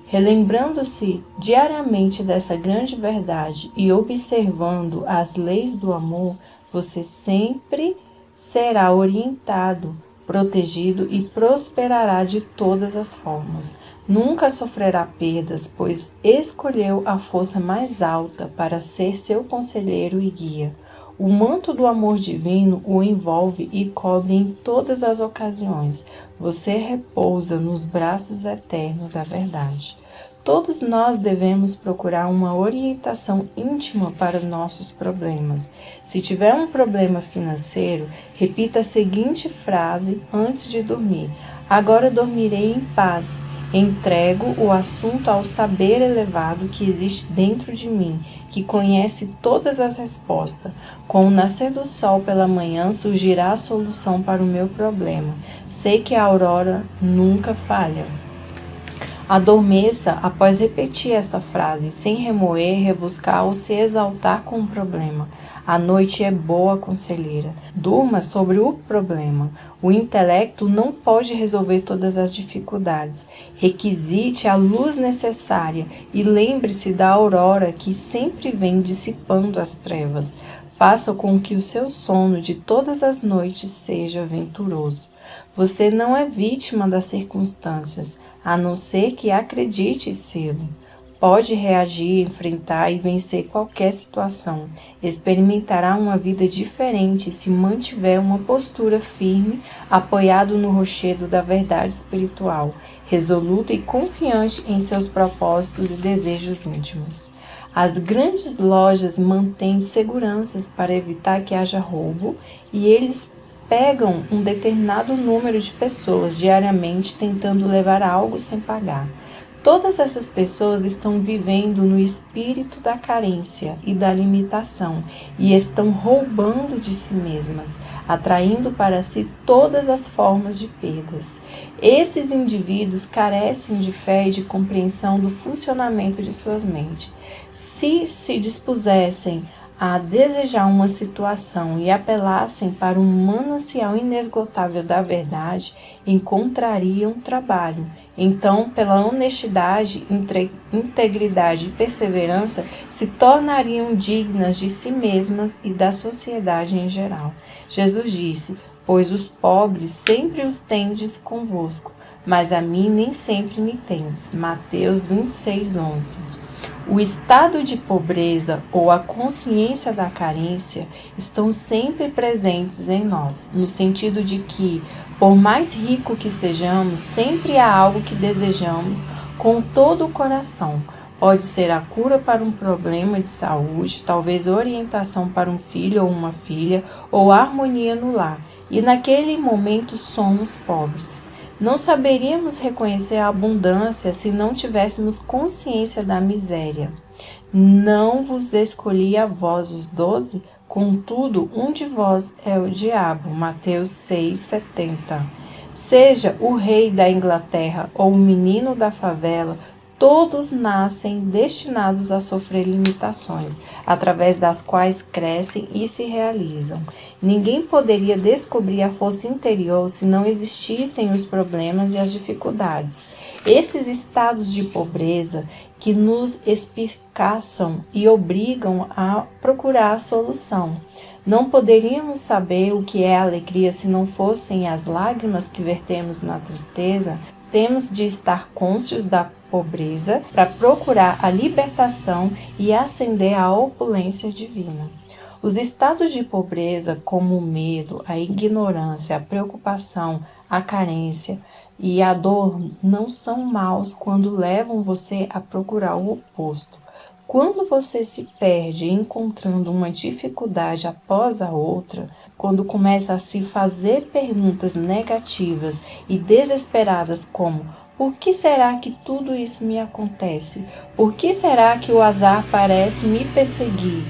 Relembrando-se diariamente dessa grande verdade e observando as leis do amor, você sempre será orientado, protegido e prosperará de todas as formas. Nunca sofrerá perdas, pois escolheu a força mais alta para ser seu conselheiro e guia. O manto do amor divino o envolve e cobre em todas as ocasiões. Você repousa nos braços eternos da verdade. Todos nós devemos procurar uma orientação íntima para nossos problemas. Se tiver um problema financeiro, repita a seguinte frase antes de dormir: agora dormirei em paz. Entrego o assunto ao saber elevado que existe dentro de mim, que conhece todas as respostas. Com o nascer do sol pela manhã surgirá a solução para o meu problema. Sei que a aurora nunca falha. Adormeça após repetir esta frase, sem remoer, rebuscar ou se exaltar com o problema. A noite é boa conselheira. Durma sobre o problema. O intelecto não pode resolver todas as dificuldades. Requisite a luz necessária e lembre-se da aurora que sempre vem dissipando as trevas. Faça com que o seu sono de todas as noites seja venturoso. Você não é vítima das circunstâncias, a não ser que acredite sê-lo. Pode reagir, enfrentar e vencer qualquer situação. Experimentará uma vida diferente se mantiver uma postura firme, apoiado no rochedo da verdade espiritual, resoluto e confiante em seus propósitos e desejos íntimos. As grandes lojas mantêm seguranças para evitar que haja roubo e eles pegam um determinado número de pessoas diariamente tentando levar algo sem pagar. Todas essas pessoas estão vivendo no espírito da carência e da limitação e estão roubando de si mesmas, atraindo para si todas as formas de perdas. Esses indivíduos carecem de fé e de compreensão do funcionamento de suas mentes. Se se dispusessem a desejar uma situação e apelassem para um manancial inesgotável da verdade, encontrariam trabalho. Então, pela honestidade, integridade e perseverança, se tornariam dignas de si mesmas e da sociedade em geral. Jesus disse: pois os pobres sempre os tendes convosco, mas a mim nem sempre me tendes. Mateus 26:11. O estado de pobreza ou a consciência da carência estão sempre presentes em nós, no sentido de que, por mais rico que sejamos, sempre há algo que desejamos com todo o coração. Pode ser a cura para um problema de saúde, talvez orientação para um filho ou uma filha, ou harmonia no lar. E naquele momento somos pobres. Não saberíamos reconhecer a abundância se não tivéssemos consciência da miséria. Não vos escolhi a vós os 12, contudo, um de vós é o diabo. Mateus 6:70. Seja o rei da Inglaterra ou o menino da favela, todos nascem destinados a sofrer limitações, através das quais crescem e se realizam. Ninguém poderia descobrir a força interior se não existissem os problemas e as dificuldades. Esses estados de pobreza que nos espicaçam e obrigam a procurar a solução. Não poderíamos saber o que é alegria se não fossem as lágrimas que vertemos na tristeza. Temos de estar cônscios da pobreza para procurar a libertação e ascender à opulência divina. Os estados de pobreza, como o medo, a ignorância, a preocupação, a carência e a dor, não são maus quando levam você a procurar o oposto. Quando você se perde encontrando uma dificuldade após a outra, quando começa a se fazer perguntas negativas e desesperadas como: por que será que tudo isso me acontece? Por que será que o azar parece me perseguir?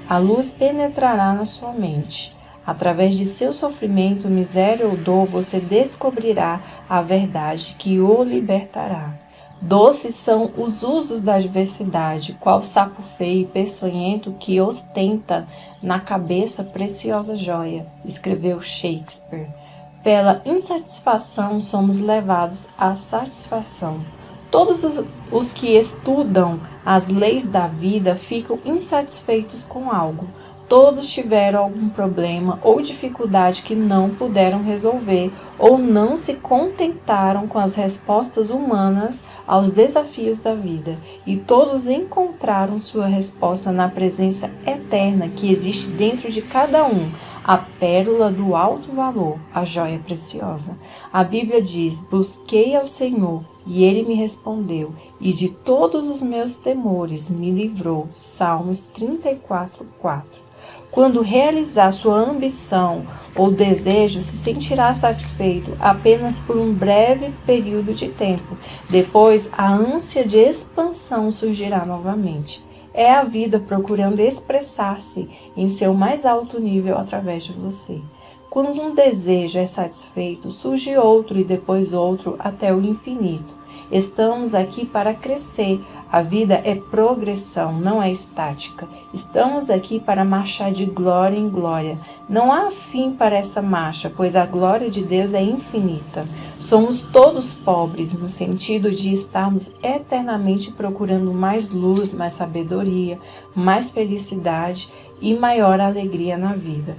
A luz penetrará na sua mente. Através de seu sofrimento, miséria ou dor, você descobrirá a verdade que o libertará. Doces são os usos da adversidade, qual sapo feio e peçonhento que ostenta na cabeça preciosa joia, escreveu Shakespeare. Pela insatisfação somos levados à satisfação. Todos os que estudam as leis da vida ficam insatisfeitos com algo. Todos tiveram algum problema ou dificuldade que não puderam resolver ou não se contentaram com as respostas humanas aos desafios da vida. E todos encontraram sua resposta na presença eterna que existe dentro de cada um, a pérola do alto valor, a joia preciosa. A Bíblia diz: busquei ao Senhor e Ele me respondeu, e de todos os meus temores me livrou. Salmos 34:4. Quando realizar sua ambição ou desejo, se sentirá satisfeito apenas por um breve período de tempo. Depois, a ânsia de expansão surgirá novamente. É a vida procurando expressar-se em seu mais alto nível através de você. Quando um desejo é satisfeito, surge outro e depois outro até o infinito. Estamos aqui para crescer. A vida é progressão, não é estática. Estamos aqui para marchar de glória em glória. Não há fim para essa marcha, pois a glória de Deus é infinita. Somos todos pobres, no sentido de estarmos eternamente procurando mais luz, mais sabedoria, mais felicidade e maior alegria na vida.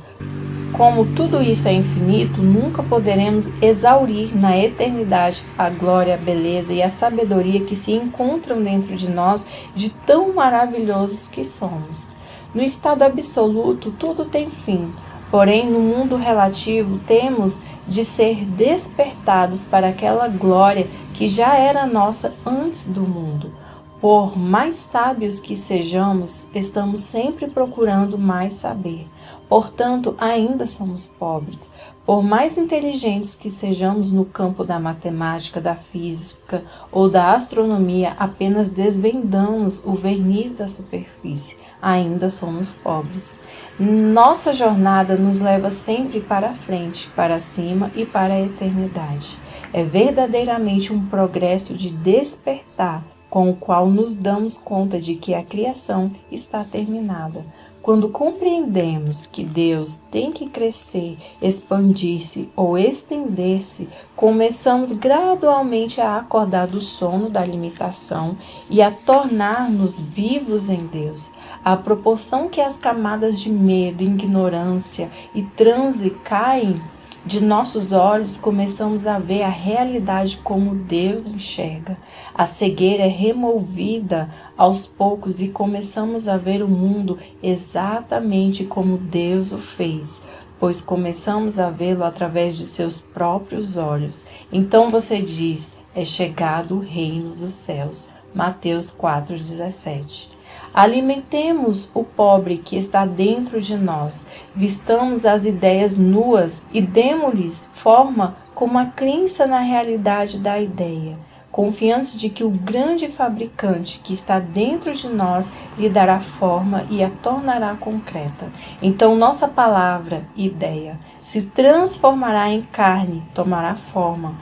Como tudo isso é infinito, nunca poderemos exaurir na eternidade a glória, a beleza e a sabedoria que se encontram dentro de nós, de tão maravilhosos que somos. No estado absoluto, tudo tem fim. Porém, no mundo relativo, temos de ser despertados para aquela glória que já era nossa antes do mundo. Por mais sábios que sejamos, estamos sempre procurando mais saber. Portanto, ainda somos pobres. Por mais inteligentes que sejamos no campo da matemática, da física ou da astronomia, apenas desvendamos o verniz da superfície. Ainda somos pobres. Nossa jornada nos leva sempre para a frente, para cima e para a eternidade. É verdadeiramente um progresso de despertar, com o qual nos damos conta de que a criação está terminada. Quando compreendemos que Deus tem que crescer, expandir-se ou estender-se, começamos gradualmente a acordar do sono da limitação e a tornar-nos vivos em Deus. À proporção que as camadas de medo, ignorância e transe caem de nossos olhos, começamos a ver a realidade como Deus enxerga. A cegueira é removida aos poucos e começamos a ver o mundo exatamente como Deus o fez, pois começamos a vê-lo através de seus próprios olhos. Então você diz: é chegado o reino dos céus. Mateus 4,17. Alimentemos o pobre que está dentro de nós, vistamos as ideias nuas e demos-lhes forma como a crença na realidade da ideia, confiantes de que o grande fabricante que está dentro de nós lhe dará forma e a tornará concreta. Então nossa palavra, ideia, se transformará em carne, tomará forma.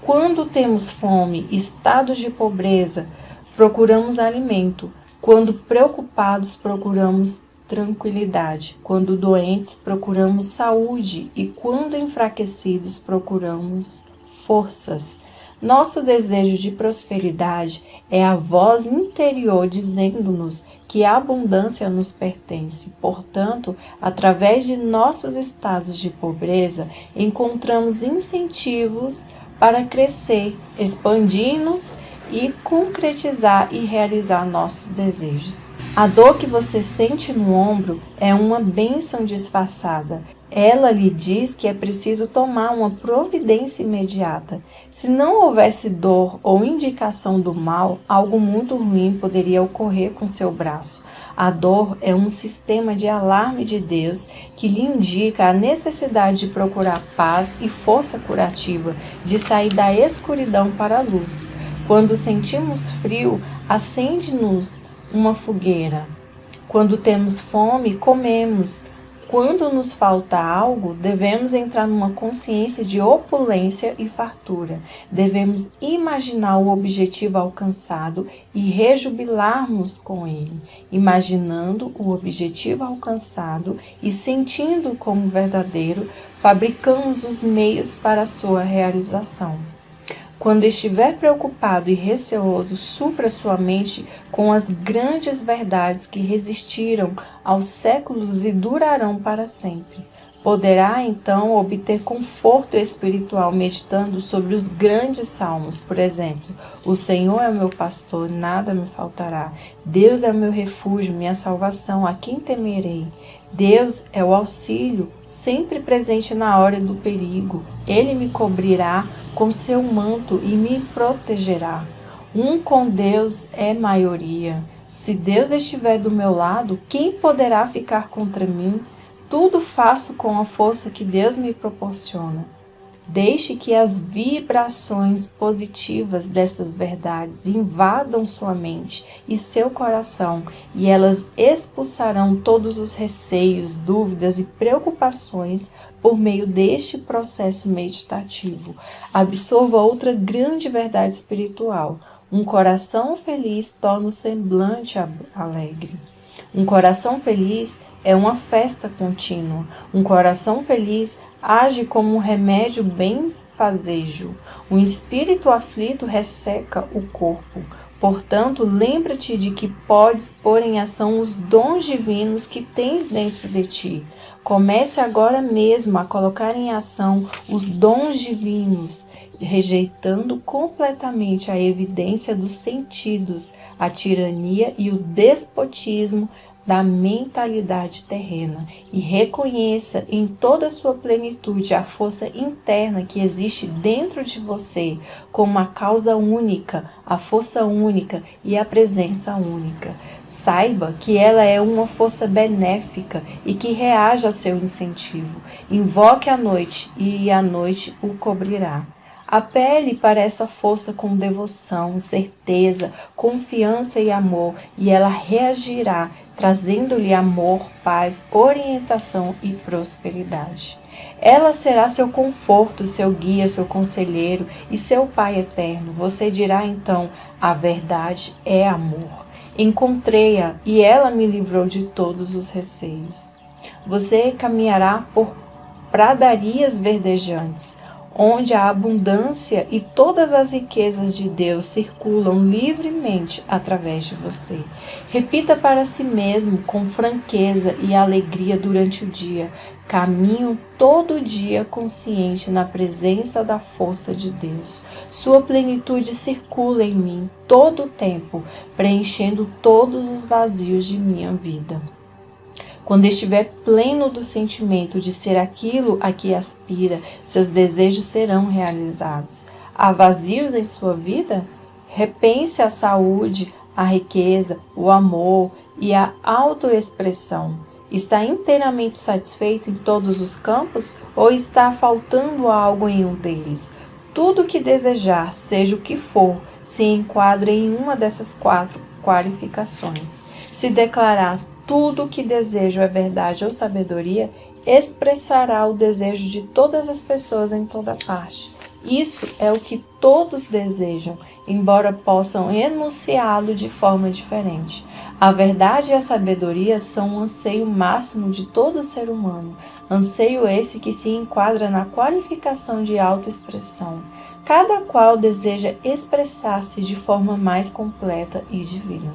Quando temos fome, estados de pobreza, procuramos alimento. Quando preocupados, procuramos tranquilidade. Quando doentes, procuramos saúde. E quando enfraquecidos, procuramos forças. Nosso desejo de prosperidade é a voz interior dizendo-nos que a abundância nos pertence. Portanto, através de nossos estados de pobreza, encontramos incentivos para crescer, expandir-nos e concretizar e realizar nossos desejos. A dor que você sente no ombro é uma bênção disfarçada. Ela lhe diz que é preciso tomar uma providência imediata. Se não houvesse dor ou indicação do mal, algo muito ruim poderia ocorrer com seu braço. A dor é um sistema de alarme de Deus que lhe indica a necessidade de procurar paz e força curativa, de sair da escuridão para a luz. Quando sentimos frio, acende-nos uma fogueira. Quando temos fome, comemos. Quando nos falta algo, devemos entrar numa consciência de opulência e fartura. Devemos imaginar o objetivo alcançado e rejubilarmos com ele, imaginando o objetivo alcançado e sentindo como verdadeiro, fabricamos os meios para a sua realização. Quando estiver preocupado e receoso, supra sua mente com as grandes verdades que resistiram aos séculos e durarão para sempre. Poderá, então, obter conforto espiritual meditando sobre os grandes salmos. Por exemplo, o Senhor é o meu pastor, nada me faltará. Deus é o meu refúgio, minha salvação, a quem temerei? Deus é o auxílio, sempre presente na hora do perigo. Ele me cobrirá com seu manto e me protegerá. Com Deus é maioria. Se Deus estiver do meu lado, quem poderá ficar contra mim? Tudo faço com a força que Deus me proporciona. Deixe que as vibrações positivas dessas verdades invadam sua mente e seu coração, e elas expulsarão todos os receios, dúvidas e preocupações por meio deste processo meditativo. Absorva outra grande verdade espiritual. Um coração feliz torna o semblante alegre. Um coração feliz é uma festa contínua. Um coração feliz age como um remédio benfazejo. Um espírito aflito resseca o corpo. Portanto, lembra-te de que podes pôr em ação os dons divinos que tens dentro de ti. Comece agora mesmo a colocar em ação os dons divinos, rejeitando completamente a evidência dos sentidos, a tirania e o despotismo da mentalidade terrena, e reconheça em toda a sua plenitude a força interna que existe dentro de você como a causa única, a força única e a presença única. Saiba que ela é uma força benéfica e que reage ao seu incentivo. Invoque a noite e a noite o cobrirá. Apele para essa força com devoção, certeza, confiança e amor, e ela reagirá, trazendo-lhe amor, paz, orientação e prosperidade. Ela será seu conforto, seu guia, seu conselheiro e seu Pai eterno. Você dirá então: a verdade é amor. Encontrei-a e ela me livrou de todos os receios. Você caminhará por pradarias verdejantes, onde a abundância e todas as riquezas de Deus circulam livremente através de você. Repita para si mesmo com franqueza e alegria durante o dia: caminho todo dia consciente na presença da força de Deus. Sua plenitude circula em mim todo o tempo, preenchendo todos os vazios de minha vida. Quando estiver pleno do sentimento de ser aquilo a que aspira, seus desejos serão realizados. Há vazios em sua vida? Repense a saúde, a riqueza, o amor e a autoexpressão. Está inteiramente satisfeito em todos os campos ou está faltando algo em um deles? Tudo o que desejar, seja o que for, se enquadra em uma dessas 4 qualificações. Se declarar tudo o que desejo é verdade ou sabedoria, expressará o desejo de todas as pessoas em toda parte. Isso é o que todos desejam, embora possam enunciá-lo de forma diferente. A verdade e a sabedoria são um anseio máximo de todo ser humano, anseio esse que se enquadra na qualificação de autoexpressão. Cada qual deseja expressar-se de forma mais completa e divina.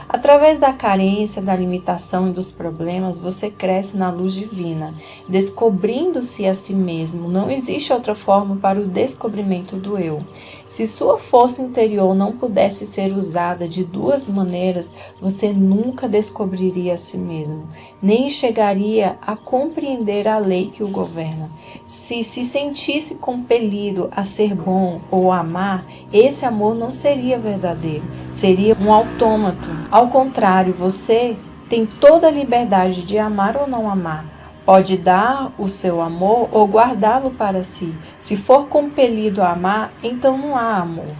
Através da carência, da limitação e dos problemas, você cresce na luz divina, descobrindo-se a si mesmo. Não existe outra forma para o descobrimento do eu. Se sua força interior não pudesse ser usada de duas maneiras, você nunca descobriria a si mesmo, nem chegaria a compreender a lei que o governa. Se sentisse compelido a ser bom ou a amar, esse amor não seria verdadeiro, seria um autômato. Ao contrário, você tem toda a liberdade de amar ou não amar. Pode dar o seu amor ou guardá-lo para si. Se for compelido a amar, então não há amor.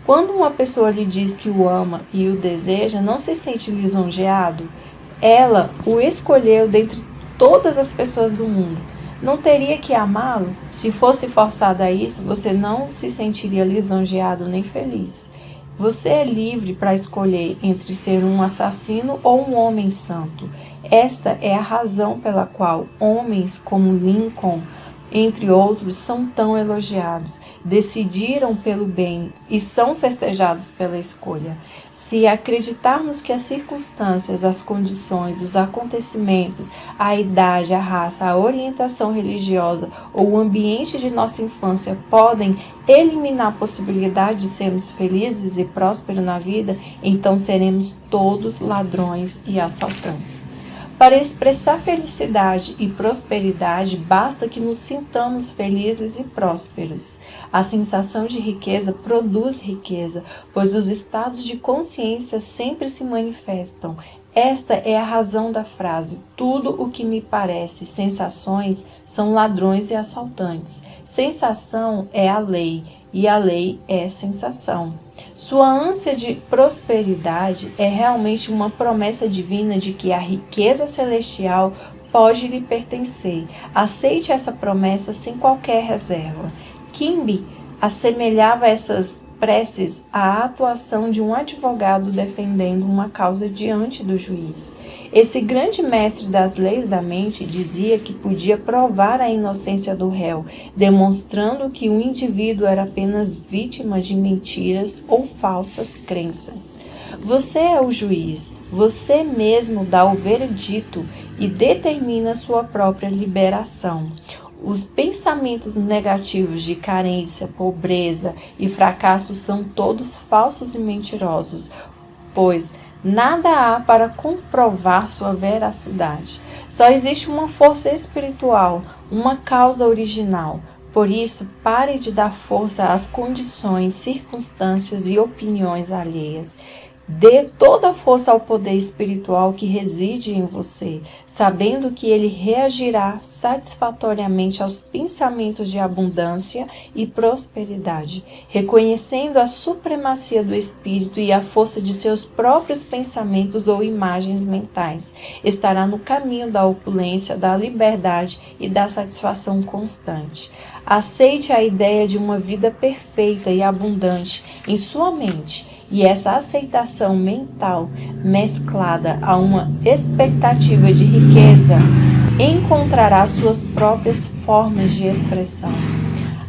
Quando uma pessoa lhe diz que o ama e o deseja, não se sente lisonjeado? Ela o escolheu dentre todas as pessoas do mundo. Não teria que amá-lo? Se fosse forçado a isso, você não se sentiria lisonjeado nem feliz. Você é livre para escolher entre ser um assassino ou um homem santo. Esta é a razão pela qual homens como Lincoln, entre outros, são tão elogiados. Decidiram pelo bem e são festejados pela escolha. Se acreditarmos que as circunstâncias, as condições, os acontecimentos, a idade, a raça, a orientação religiosa ou o ambiente de nossa infância podem eliminar a possibilidade de sermos felizes e prósperos na vida, então seremos todos ladrões e assaltantes. Para expressar felicidade e prosperidade, basta que nos sintamos felizes e prósperos. A sensação de riqueza produz riqueza, pois os estados de consciência sempre se manifestam. Esta é a razão da frase: tudo o que me parece sensações são ladrões e assaltantes. Sensação é a lei, e a lei é sensação. Sua ânsia de prosperidade é realmente uma promessa divina de que a riqueza celestial pode lhe pertencer. Aceite essa promessa sem qualquer reserva. Kimby assemelhava essas preces à atuação de um advogado defendendo uma causa diante do juiz. Esse grande mestre das leis da mente dizia que podia provar a inocência do réu, demonstrando que o indivíduo era apenas vítima de mentiras ou falsas crenças. Você é o juiz, você mesmo dá o veredito e determina sua própria liberação. Os pensamentos negativos de carência, pobreza e fracasso são todos falsos e mentirosos, pois nada há para comprovar sua veracidade. Só existe uma força espiritual, uma causa original. Por isso, pare de dar força às condições, circunstâncias e opiniões alheias. Dê toda a força ao poder espiritual que reside em você, sabendo que ele reagirá satisfatoriamente aos pensamentos de abundância e prosperidade, reconhecendo a supremacia do espírito e a força de seus próprios pensamentos ou imagens mentais. Estará no caminho da opulência, da liberdade e da satisfação constante. Aceite a ideia de uma vida perfeita e abundante em sua mente. E essa aceitação mental, mesclada a uma expectativa de riqueza, encontrará suas próprias formas de expressão.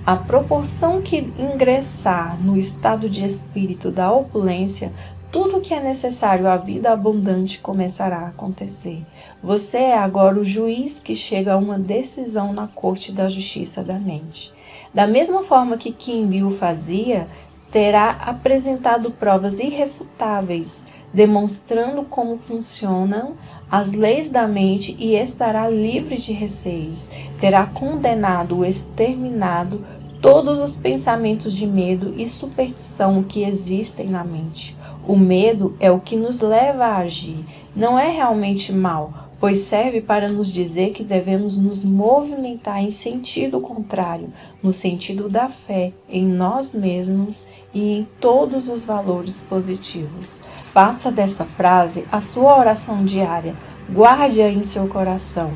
À proporção que ingressar no estado de espírito da opulência, tudo o que é necessário à vida abundante começará a acontecer. Você é agora o juiz que chega a uma decisão na corte da justiça da mente. Da mesma forma que Kimby o fazia, terá apresentado provas irrefutáveis, demonstrando como funcionam as leis da mente e estará livre de receios. Terá condenado ou exterminado todos os pensamentos de medo e superstição que existem na mente. O medo é o que nos leva a agir, não é realmente mal, pois serve para nos dizer que devemos nos movimentar em sentido contrário, no sentido da fé em nós mesmos e em todos os valores positivos. Faça dessa frase a sua oração diária, guarde-a em seu coração.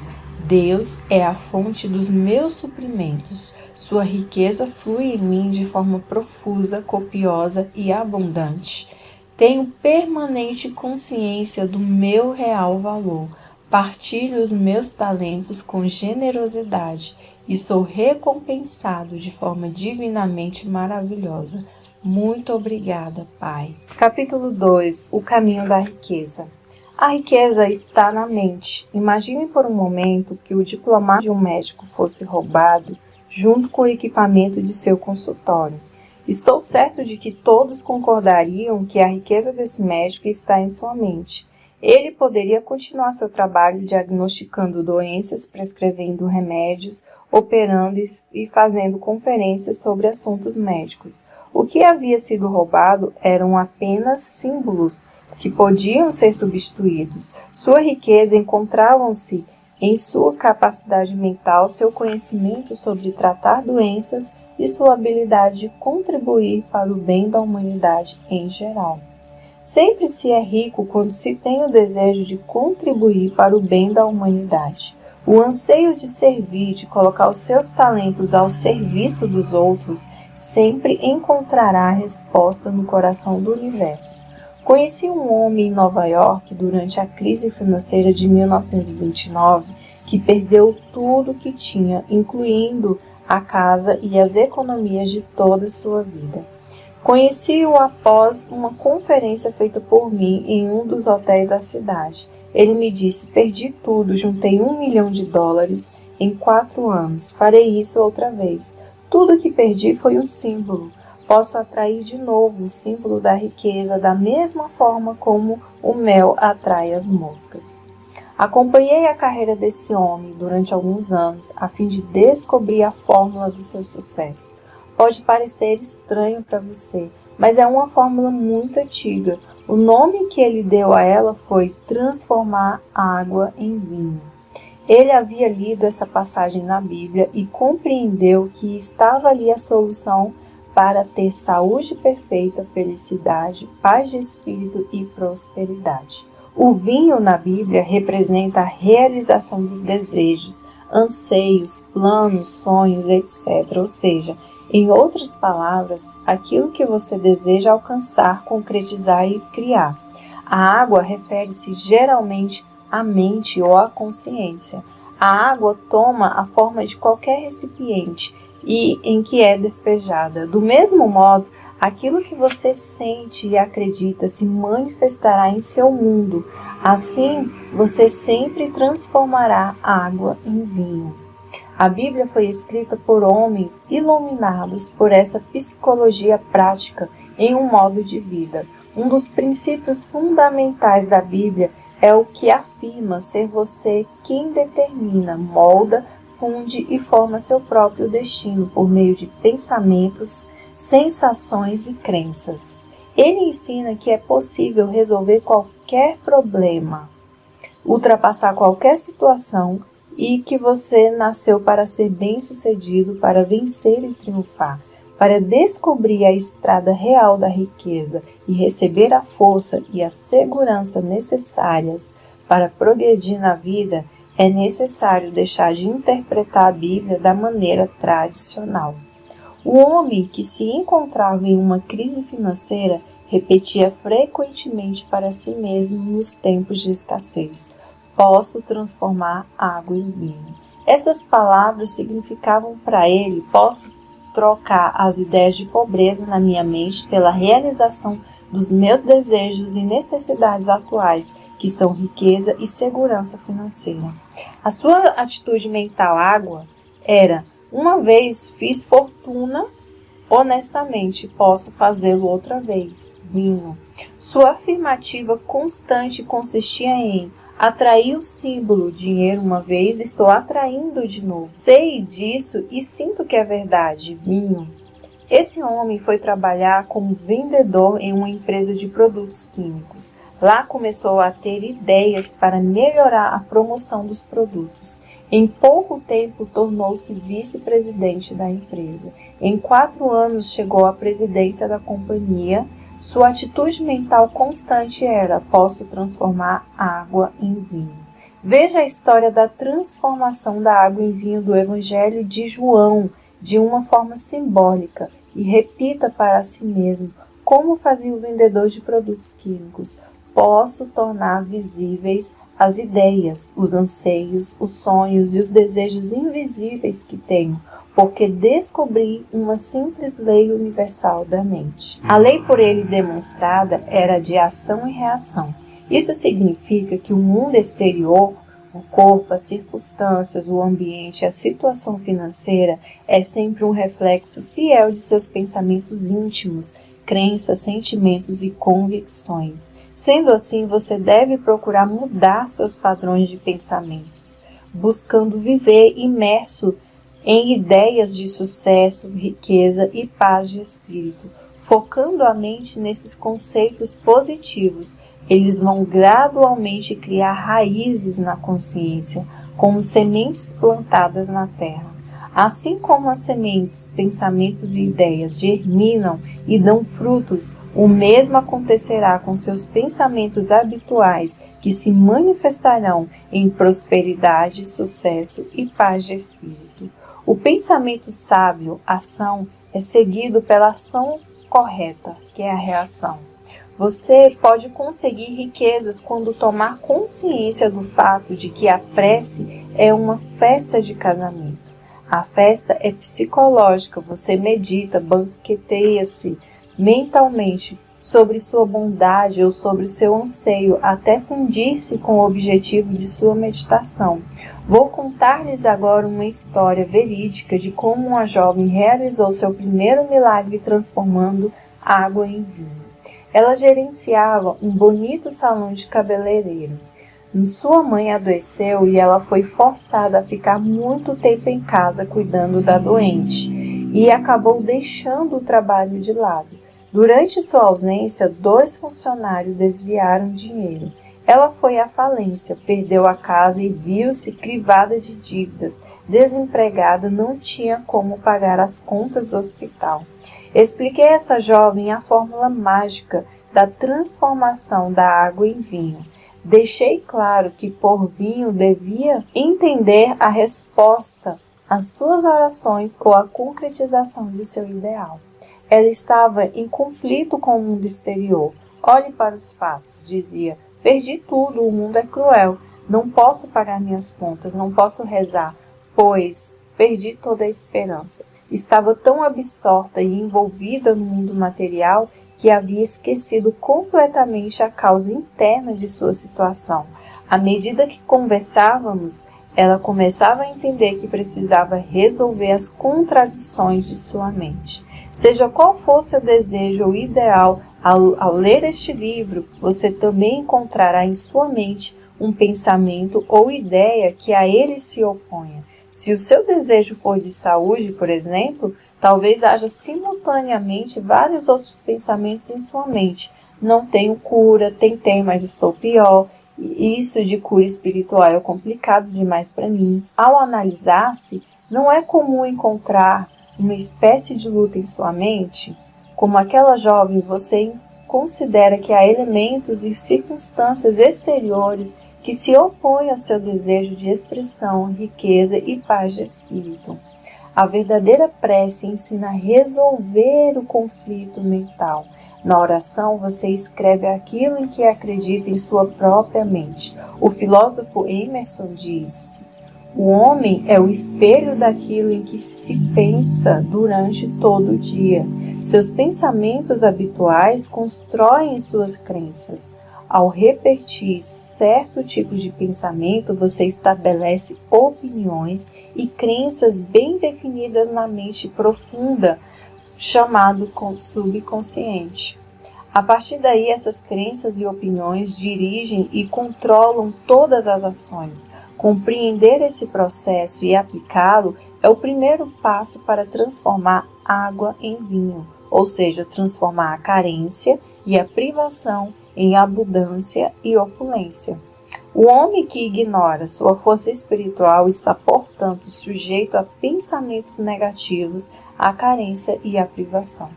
Deus é a fonte dos meus suprimentos. Sua riqueza flui em mim de forma profusa, copiosa e abundante. Tenho permanente consciência do meu real valor. Partilho os meus talentos com generosidade e sou recompensado de forma divinamente maravilhosa. Muito obrigada, Pai. Capítulo 2. O caminho da riqueza. A riqueza está na mente. Imagine por um momento que o diploma de um médico fosse roubado junto com o equipamento de seu consultório. Estou certo de que todos concordariam que a riqueza desse médico está em sua mente. Ele poderia continuar seu trabalho diagnosticando doenças, prescrevendo remédios, operando e fazendo conferências sobre assuntos médicos. O que havia sido roubado eram apenas símbolos que podiam ser substituídos. Sua riqueza encontrava-se em sua capacidade mental, seu conhecimento sobre tratar doenças e sua habilidade de contribuir para o bem da humanidade em geral. Sempre se é rico quando se tem o desejo de contribuir para o bem da humanidade. O anseio de servir, de colocar os seus talentos ao serviço dos outros, sempre encontrará resposta no coração do universo. Conheci um homem em Nova York durante a crise financeira de 1929 que perdeu tudo o que tinha, incluindo a casa e as economias de toda a sua vida. Conheci-o após uma conferência feita por mim em um dos hotéis da cidade. Ele me disse: perdi tudo, juntei $1 milhão em 4 anos. Farei isso outra vez. Tudo que perdi foi um símbolo. Posso atrair de novo o símbolo da riqueza da mesma forma como o mel atrai as moscas. Acompanhei a carreira desse homem durante alguns anos a fim de descobrir a fórmula do seu sucesso. Pode parecer estranho para você, mas é uma fórmula muito antiga. O nome que ele deu a ela foi transformar água em vinho. Ele havia lido essa passagem na Bíblia e compreendeu que estava ali a solução para ter saúde perfeita, felicidade, paz de espírito e prosperidade. O vinho na Bíblia representa a realização dos desejos, anseios, planos, sonhos, etc. Ou seja, em outras palavras, aquilo que você deseja alcançar, concretizar e criar. A água refere-se geralmente à mente ou à consciência. A água toma a forma de qualquer recipiente e em que é despejada. Do mesmo modo, aquilo que você sente e acredita se manifestará em seu mundo. Assim, você sempre transformará água em vinho. A Bíblia foi escrita por homens iluminados por essa psicologia prática em um modo de vida. Um dos princípios fundamentais da Bíblia é o que afirma ser você quem determina, molda, funde e forma seu próprio destino por meio de pensamentos, sensações e crenças. Ele ensina que é possível resolver qualquer problema, ultrapassar qualquer situação e que você nasceu para ser bem-sucedido, para vencer e triunfar, para descobrir a estrada real da riqueza e receber a força e a segurança necessárias para progredir na vida. É necessário deixar de interpretar a Bíblia da maneira tradicional. O homem que se encontrava em uma crise financeira repetia frequentemente para si mesmo nos tempos de escassez: posso transformar água em vinho. Essas palavras significavam para ele: posso trocar as ideias de pobreza na minha mente pela realização dos meus desejos e necessidades atuais, que são riqueza e segurança financeira. A sua atitude mental água era: uma vez fiz fortuna, honestamente posso fazê-lo outra vez, vinho. Sua afirmativa constante consistia em: atraí o símbolo, dinheiro uma vez, estou atraindo de novo. Sei disso e sinto que é verdade, vinho. Esse homem foi trabalhar como vendedor em uma empresa de produtos químicos. Lá começou a ter ideias para melhorar a promoção dos produtos. Em pouco tempo tornou-se vice-presidente da empresa. Em 4 anos chegou à presidência da companhia. Sua atitude mental constante era: posso transformar água em vinho. Veja a história da transformação da água em vinho do Evangelho de João de uma forma simbólica e repita para si mesmo como fazia o vendedor de produtos químicos. Posso tornar visíveis as ideias, os anseios, os sonhos e os desejos invisíveis que tenho, porque descobri uma simples lei universal da mente. A lei por ele demonstrada era de ação e reação. Isso significa que o mundo exterior, o corpo, as circunstâncias, o ambiente, a situação financeira é sempre um reflexo fiel de seus pensamentos íntimos, crenças, sentimentos e convicções. Sendo assim, você deve procurar mudar seus padrões de pensamentos, buscando viver imerso em ideias de sucesso, riqueza e paz de espírito, focando a mente nesses conceitos positivos. Eles vão gradualmente criar raízes na consciência, como sementes plantadas na terra. Assim como as sementes, pensamentos e ideias germinam e dão frutos, o mesmo acontecerá com seus pensamentos habituais, que se manifestarão em prosperidade, sucesso e paz de espírito. O pensamento sábio, ação, é seguido pela ação correta, que é a reação. Você pode conseguir riquezas quando tomar consciência do fato de que a prece é uma festa de casamento. A festa é psicológica, você medita, banqueteia-se mentalmente sobre sua bondade ou sobre seu anseio, até fundir-se com o objetivo de sua meditação. Vou contar-lhes agora uma história verídica de como uma jovem realizou seu primeiro milagre transformando água em vinho. Ela gerenciava um bonito salão de cabeleireiro. Sua mãe adoeceu e ela foi forçada a ficar muito tempo em casa cuidando da doente e acabou deixando o trabalho de lado. Durante sua ausência, 2 funcionários desviaram dinheiro. Ela foi à falência, perdeu a casa e viu-se crivada de dívidas. Desempregada, não tinha como pagar as contas do hospital. Expliquei a essa jovem a fórmula mágica da transformação da água em vinho. Deixei claro que por vinho devia entender a resposta às suas orações ou a concretização de seu ideal. Ela estava em conflito com o mundo exterior. Olhe para os fatos, dizia. Perdi tudo, o mundo é cruel. Não posso pagar minhas contas, não posso rezar, pois perdi toda a esperança. Estava tão absorta e envolvida no mundo material que havia esquecido completamente a causa interna de sua situação. À medida que conversávamos, ela começava a entender que precisava resolver as contradições de sua mente. Seja qual for seu desejo ou ideal, ao ler este livro, você também encontrará em sua mente um pensamento ou ideia que a ele se oponha. Se o seu desejo for de saúde, por exemplo, talvez haja simultaneamente vários outros pensamentos em sua mente. Não tenho cura, tentei, mas estou pior. E isso de cura espiritual é complicado demais para mim. Ao analisar-se, não é comum encontrar uma espécie de luta em sua mente? Como aquela jovem, você considera que há elementos e circunstâncias exteriores que se opõem ao seu desejo de expressão, riqueza e paz de espírito. A verdadeira prece ensina a resolver o conflito mental. Na oração, você escreve aquilo em que acredita em sua própria mente. O filósofo Emerson disse: o homem é o espelho daquilo em que se pensa durante todo o dia. Seus pensamentos habituais constroem suas crenças. Ao repetir certo tipo de pensamento, você estabelece opiniões e crenças bem definidas na mente profunda, chamado subconsciente. A partir daí, essas crenças e opiniões dirigem e controlam todas as ações. Compreender esse processo e aplicá-lo é o primeiro passo para transformar água em vinho, ou seja, transformar a carência e a privação em abundância e opulência. O homem que ignora sua força espiritual está, portanto, sujeito a pensamentos negativos, à carência e à privação.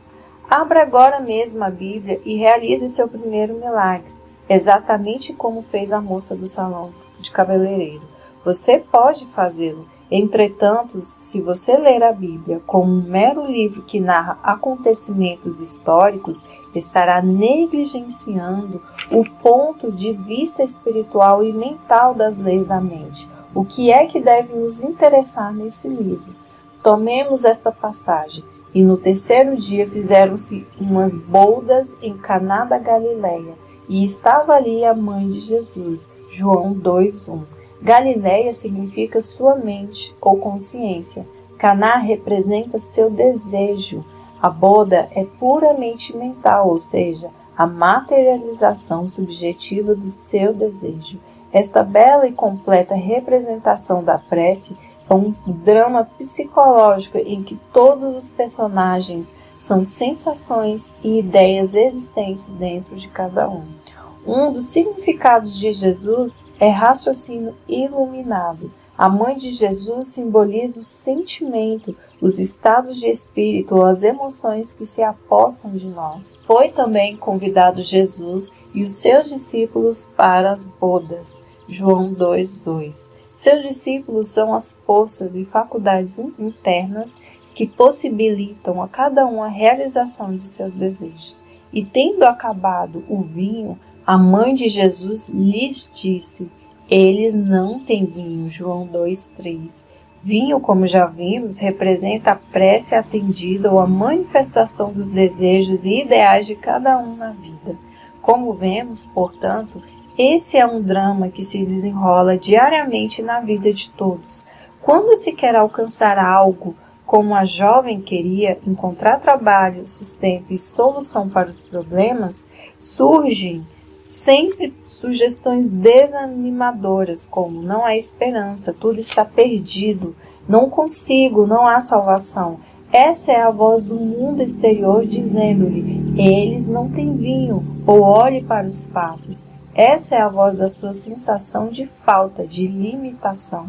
Abra agora mesmo a Bíblia e realize seu primeiro milagre. exatamente como fez a moça do salão de cabeleireiro. Você pode fazê-lo. Entretanto, se você ler a Bíblia como um mero livro que narra acontecimentos históricos, estará negligenciando o ponto de vista espiritual e mental das leis da mente. O que é que deve nos interessar nesse livro? Tomemos esta passagem. E no terceiro dia fizeram-se umas bodas em Caná da Galileia, e estava ali a mãe de Jesus. João 2:1. Galileia significa sua mente ou consciência. Caná representa seu desejo. A boda é puramente mental, ou seja, a materialização subjetiva do seu desejo. Esta bela e completa representação da prece é um drama psicológico em que todos os personagens são sensações e ideias existentes dentro de cada um. Um dos significados de Jesus é raciocínio iluminado. A mãe de Jesus simboliza o sentimento, os estados de espírito ou as emoções que se apossam de nós. Foi também convidado Jesus e os seus discípulos para as bodas. João 2:2. Seus discípulos são as forças e faculdades internas que possibilitam a cada um a realização de seus desejos. E tendo acabado o vinho, a mãe de Jesus lhes disse: eles não têm vinho. João 2:3. Vinho, como já vimos, representa a prece atendida ou a manifestação dos desejos e ideais de cada um na vida. Como vemos, portanto, esse é um drama que se desenrola diariamente na vida de todos. Quando se quer alcançar algo, como a jovem queria, encontrar trabalho, sustento e solução para os problemas, surgem sempre sugestões desanimadoras, como não há esperança, tudo está perdido, não consigo, não há salvação. Essa é a voz do mundo exterior dizendo-lhe: eles não têm vinho, ou olhe para os fatos. Essa é a voz da sua sensação de falta, de limitação.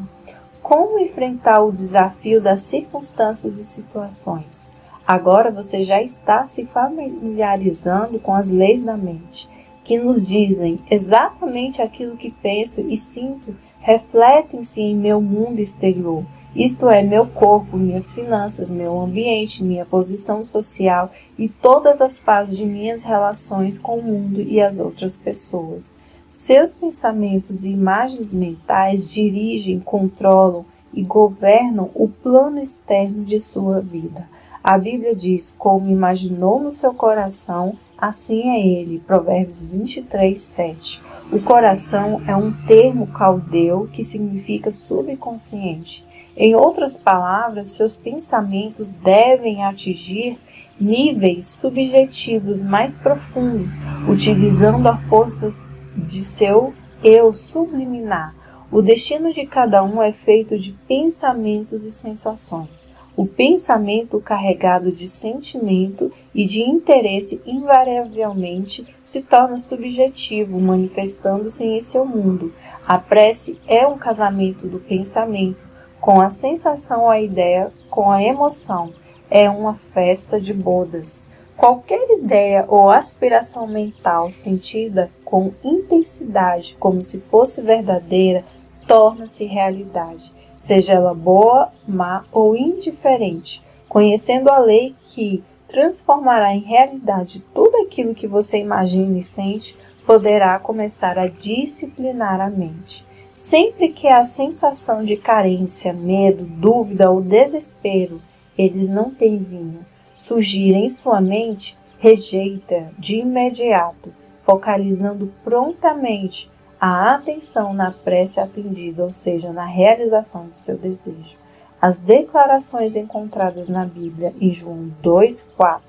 Como enfrentar o desafio das circunstâncias e situações? Agora você já está se familiarizando com as leis da mente, que nos dizem exatamente aquilo que penso e sinto, refletem-se em meu mundo exterior, isto é, meu corpo, minhas finanças, meu ambiente, minha posição social e todas as fases de minhas relações com o mundo e as outras pessoas. Seus pensamentos e imagens mentais dirigem, controlam e governam o plano externo de sua vida. A Bíblia diz: como imaginou no seu coração, assim é ele. Provérbios 23:7. O coração é um termo caldeu que significa subconsciente. Em outras palavras, seus pensamentos devem atingir níveis subjetivos mais profundos, utilizando a força de seu eu subliminar. O destino de cada um é feito de pensamentos e sensações. O pensamento carregado de sentimento e de interesse invariavelmente se torna subjetivo, manifestando-se em seu mundo. A prece é um casamento do pensamento com a sensação, a ideia, com a emoção. É uma festa de bodas. Qualquer ideia ou aspiração mental sentida com intensidade, como se fosse verdadeira, torna-se realidade, seja ela boa, má ou indiferente, conhecendo a lei que transformará em realidade tudo aquilo que você imagina e sente, poderá começar a disciplinar a mente. Sempre que há sensação de carência, medo, dúvida ou desespero, eles não têm vinho. Surgir em sua mente, rejeita de imediato, focalizando prontamente a atenção na prece atendida, ou seja, na realização do seu desejo. As declarações encontradas na Bíblia em João 2:4.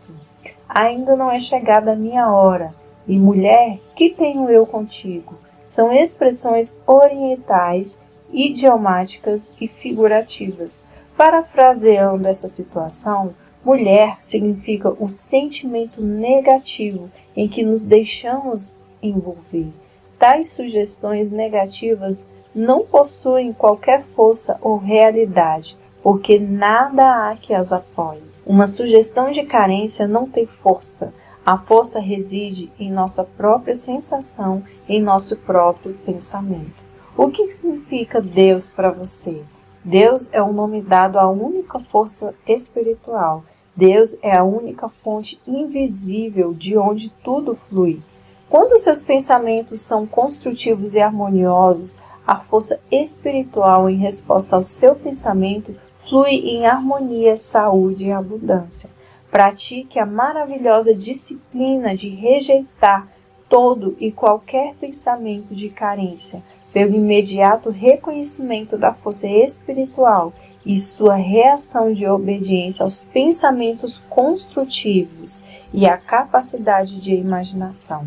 Ainda não é chegada a minha hora, e mulher, que tenho eu contigo? São expressões orientais, idiomáticas e figurativas. Parafraseando essa situação, mulher significa o sentimento negativo em que nos deixamos envolver. Tais sugestões negativas não possuem qualquer força ou realidade, porque nada há que as apoie. Uma sugestão de carência não tem força. A força reside em nossa própria sensação em nosso próprio pensamento. O que significa Deus para você? Deus é um nome dado à única força espiritual. Deus é a única fonte invisível de onde tudo flui. Quando seus pensamentos são construtivos e harmoniosos, a força espiritual em resposta ao seu pensamento flui em harmonia, saúde e abundância. Pratique a maravilhosa disciplina de rejeitar todo e qualquer pensamento de carência, pelo imediato reconhecimento da força espiritual e sua reação de obediência aos pensamentos construtivos e à capacidade de imaginação.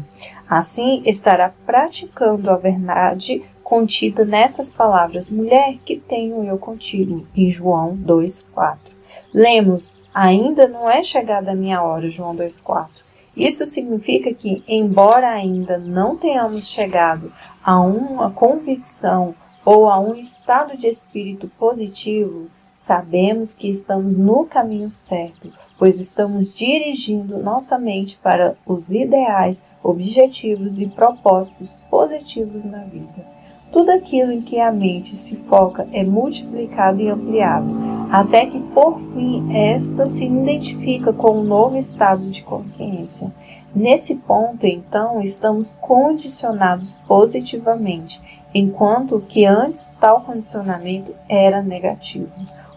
Assim, estará praticando a verdade contida nessas palavras: mulher, que tenho eu contigo, em João 2,4. Lemos: ainda não é chegada a minha hora, João 2,4. Isso significa que, embora ainda não tenhamos chegado a uma convicção ou a um estado de espírito positivo, sabemos que estamos no caminho certo, pois estamos dirigindo nossa mente para os ideais, objetivos e propósitos positivos na vida. Tudo aquilo em que a mente se foca é multiplicado e ampliado, até que, por fim, esta se identifica com um novo estado de consciência. Nesse ponto, então, estamos condicionados positivamente, enquanto que antes tal condicionamento era negativo.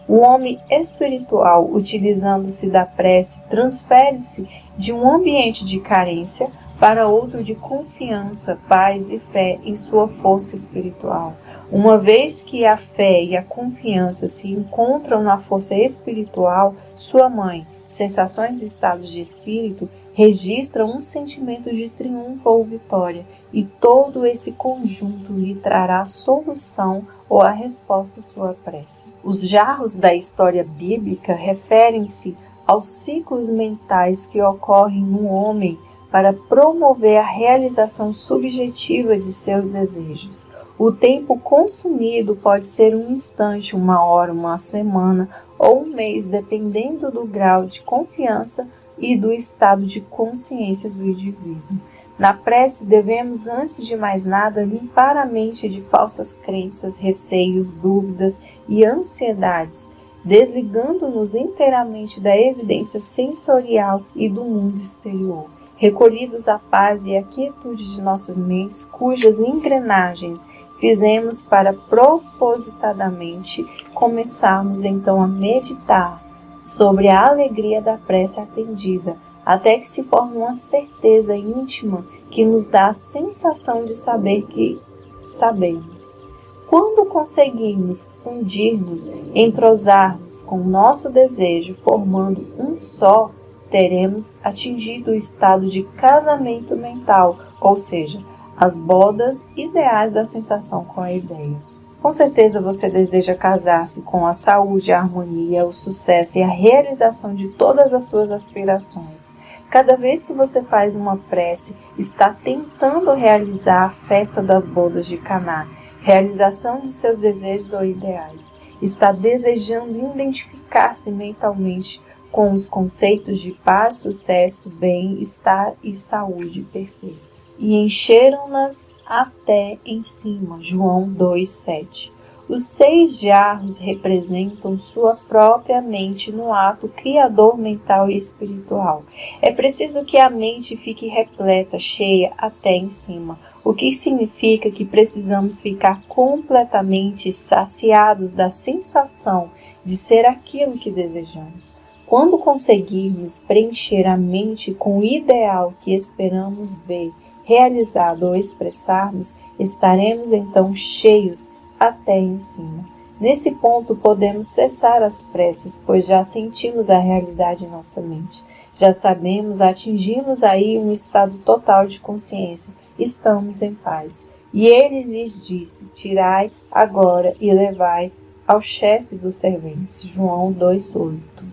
O homem espiritual, utilizando-se da prece, transfere-se de um ambiente de carência para outro de confiança, paz e fé em sua força espiritual. Uma vez que a fé e a confiança se encontram na força espiritual, sua mãe, sensações e estados de espírito, registra um sentimento de triunfo ou vitória, e todo esse conjunto lhe trará a solução ou a resposta à sua prece. Os jarros da história bíblica referem-se aos ciclos mentais que ocorrem no homem para promover a realização subjetiva de seus desejos. O tempo consumido pode ser um instante, uma hora, uma semana ou um mês, dependendo do grau de confiança e do estado de consciência do indivíduo. Na prece, devemos, antes de mais nada, limpar a mente de falsas crenças, receios, dúvidas e ansiedades, desligando-nos inteiramente da evidência sensorial e do mundo exterior. Recolhidos à paz e à quietude de nossas mentes, cujas engrenagens fizemos para propositadamente começarmos então a meditar sobre a alegria da prece atendida, até que se forme uma certeza íntima que nos dá a sensação de saber que sabemos. Quando conseguimos fundir-nos, entrosar-nos com o nosso desejo, formando um só, teremos atingido o estado de casamento mental, ou seja, as bodas ideais da sensação com a ideia. Com certeza você deseja casar-se com a saúde, a harmonia, o sucesso e a realização de todas as suas aspirações. Cada vez que você faz uma prece, está tentando realizar a festa das bodas de Caná, realização de seus desejos ou ideais. Está desejando identificar-se mentalmente com os conceitos de paz, sucesso, bem-estar e saúde perfeita. E encheram-nas até em cima. João 2,7. Os 6 jarros representam sua própria mente no ato criador mental e espiritual. É preciso que a mente fique repleta, cheia até em cima, o que significa que precisamos ficar completamente saciados da sensação de ser aquilo que desejamos. Quando conseguirmos preencher a mente com o ideal que esperamos ver realizado ou expressarmos, estaremos então cheios até em cima. Nesse ponto podemos cessar as preces, pois já sentimos a realidade em nossa mente. Já sabemos, atingimos aí um estado total de consciência. Estamos em paz. E ele lhes disse: tirai agora e levai ao chefe dos serventes. João 2,8.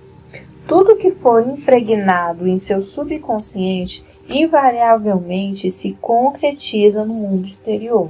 Tudo que for impregnado em seu subconsciente invariavelmente se concretiza no mundo exterior.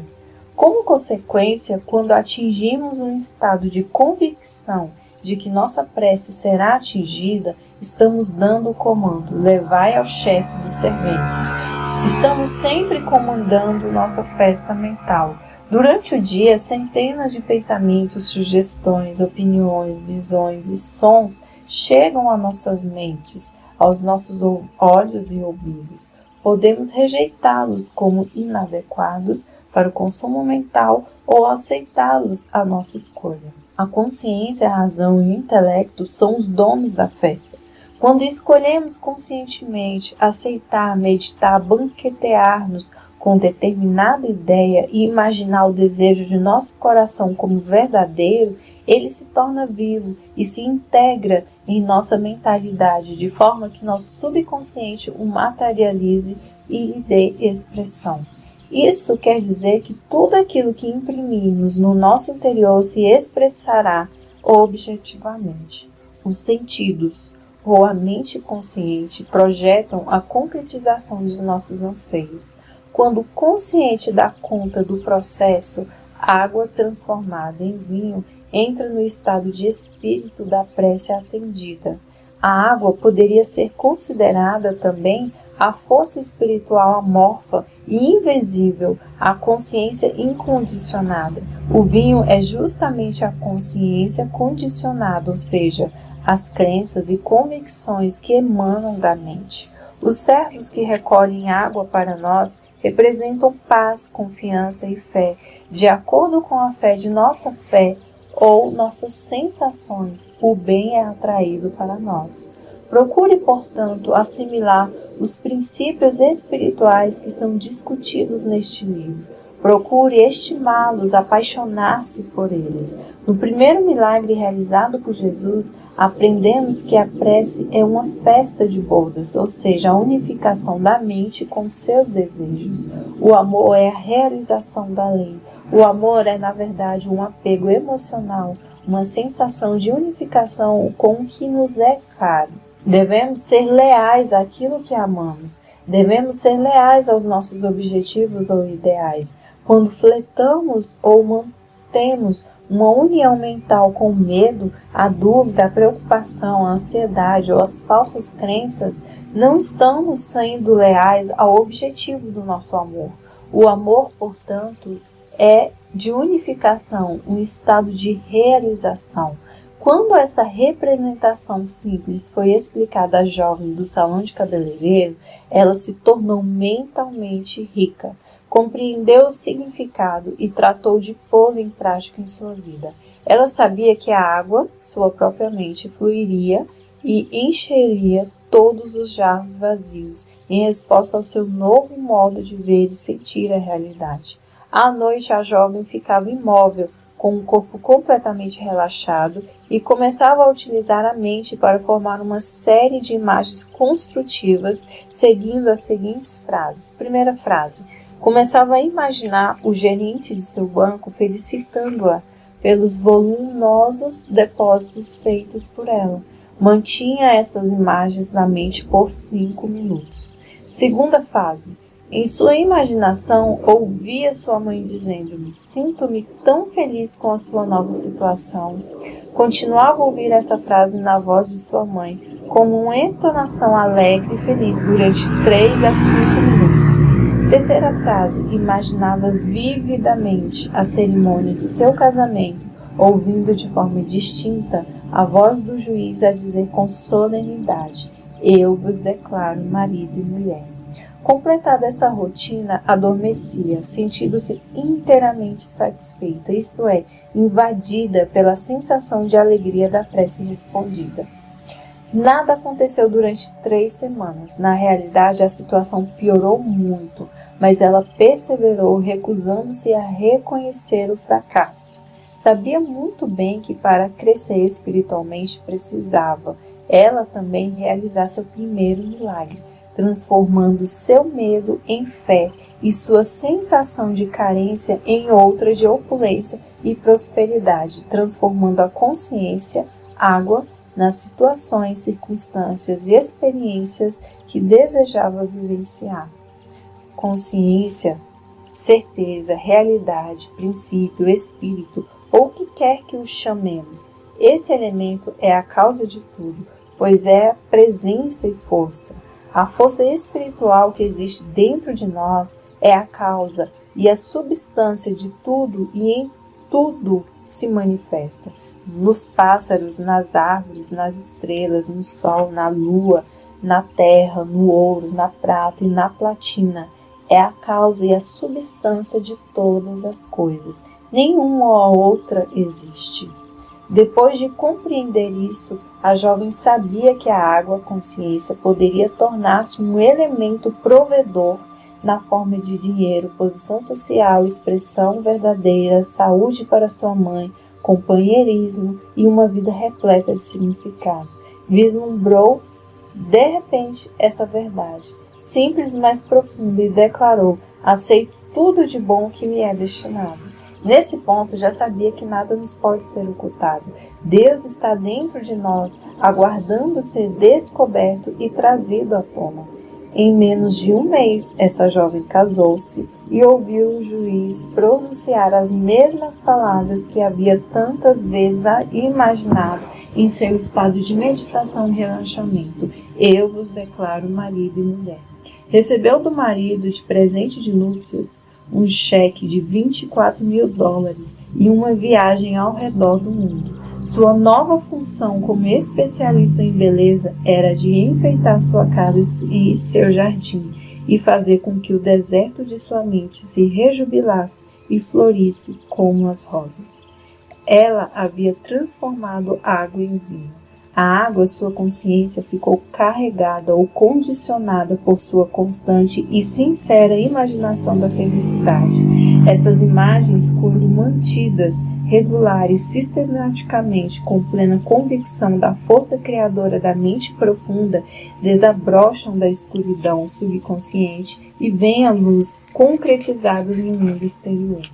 Como consequência, quando atingimos um estado de convicção de que nossa prece será atingida, estamos dando o comando: levai ao chefe dos serventes. Estamos sempre comandando nossa festa mental. Durante o dia, centenas de pensamentos, sugestões, opiniões, visões e sons chegam a nossas mentes, aos nossos olhos e ouvidos. Podemos rejeitá-los como inadequados para o consumo mental ou aceitá-los à nossa escolha. A consciência, a razão e o intelecto são os donos da festa. Quando escolhemos conscientemente aceitar, meditar, banquetear-nos com determinada ideia e imaginar o desejo de nosso coração como verdadeiro, ele se torna vivo e se integra em nossa mentalidade, de forma que nosso subconsciente o materialize e lhe dê expressão. Isso quer dizer que tudo aquilo que imprimimos no nosso interior se expressará objetivamente. Os sentidos ou a mente consciente projetam a concretização de nossos anseios. Quando o consciente dá conta do processo, água transformada em vinho entra no estado de espírito da prece atendida. A água poderia ser considerada também a força espiritual amorfa e invisível, a consciência incondicionada. O vinho é justamente a consciência condicionada, ou seja, as crenças e convicções que emanam da mente. Os servos que recolhem água para nós representam paz, confiança e fé. De acordo com a fé de nossa fé ou nossas sensações, o bem é atraído para nós. Procure, portanto, assimilar os princípios espirituais que são discutidos neste livro. Procure estimá-los, apaixonar-se por eles. No primeiro milagre realizado por Jesus, aprendemos que a prece é uma festa de bodas, ou seja, a unificação da mente com seus desejos. O amor é a realização da lei. O amor é, na verdade, um apego emocional, uma sensação de unificação com o que nos é caro. Devemos ser leais àquilo que amamos. Devemos ser leais aos nossos objetivos ou ideais. Quando fletamos ou mantemos uma união mental com o medo, a dúvida, a preocupação, a ansiedade ou as falsas crenças, não estamos sendo leais ao objetivo do nosso amor. O amor, portanto, é de unificação, um estado de realização. Quando essa representação simples foi explicada à jovem do salão de cabeleireiro, ela se tornou mentalmente rica. Compreendeu o significado e tratou de pô-lo em prática em sua vida. Ela sabia que a água, sua própria mente, fluiria e encheria todos os jarros vazios, em resposta ao seu novo modo de ver e sentir a realidade. À noite, a jovem ficava imóvel, com o corpo completamente relaxado, e começava a utilizar a mente para formar uma série de imagens construtivas, seguindo as seguintes frases. Primeira frase: começava a imaginar o gerente de seu banco felicitando-a pelos voluminosos depósitos feitos por ela. Mantinha essas imagens na mente por 5 minutos. Segunda fase: em sua imaginação, ouvia sua mãe dizendo-lhe: sinto-me tão feliz com a sua nova situação. Continuava a ouvir essa frase na voz de sua mãe, como uma entonação alegre e feliz durante 3 a 5 minutos. Terceira frase: imaginava vividamente a cerimônia de seu casamento, ouvindo de forma distinta a voz do juiz a dizer com solenidade: eu vos declaro marido e mulher. Completada essa rotina, adormecia, sentindo-se inteiramente satisfeita, isto é, invadida pela sensação de alegria da prece respondida. Nada aconteceu durante 3 semanas. Na realidade, a situação piorou muito, mas ela perseverou, recusando-se a reconhecer o fracasso. Sabia muito bem que para crescer espiritualmente precisava ela também realizar seu primeiro milagre, transformando seu medo em fé e sua sensação de carência em outra de opulência e prosperidade, transformando a consciência, água, nas situações, circunstâncias e experiências que desejava vivenciar. Consciência, certeza, realidade, princípio, espírito, ou o que quer que o chamemos, esse elemento é a causa de tudo, pois é a presença e força. A força espiritual que existe dentro de nós é a causa e a substância de tudo e em tudo se manifesta. Nos pássaros, nas árvores, nas estrelas, no sol, na lua, na terra, no ouro, na prata e na platina. É a causa e a substância de todas as coisas. Nenhuma outra existe. Depois de compreender isso, a jovem sabia que a água, a consciência, poderia tornar-se um elemento provedor na forma de dinheiro, posição social, expressão verdadeira, saúde para sua mãe, companheirismo e uma vida repleta de significado. Vislumbrou, de repente, essa verdade, simples mas profunda, e declarou: aceito tudo de bom que me é destinado. Nesse ponto, já sabia que nada nos pode ser ocultado. Deus está dentro de nós, aguardando ser descoberto e trazido à tona. Em menos de um mês, essa jovem casou-se e ouviu o juiz pronunciar as mesmas palavras que havia tantas vezes imaginado em seu estado de meditação e relaxamento. Eu vos declaro marido e mulher. Recebeu do marido de presente de núpcias um cheque de $24.000 e uma viagem ao redor do mundo. Sua nova função como especialista em beleza era de enfeitar sua casa e seu jardim e fazer com que o deserto de sua mente se rejubilasse e florisse como as rosas. Ela havia transformado água em vinho. A água, sua consciência, ficou carregada ou condicionada por sua constante e sincera imaginação da felicidade. Essas imagens, quando mantidas regulares sistematicamente com plena convicção da força criadora da mente profunda, desabrocham da escuridão subconsciente e vêm à luz concretizadas no mundo exterior.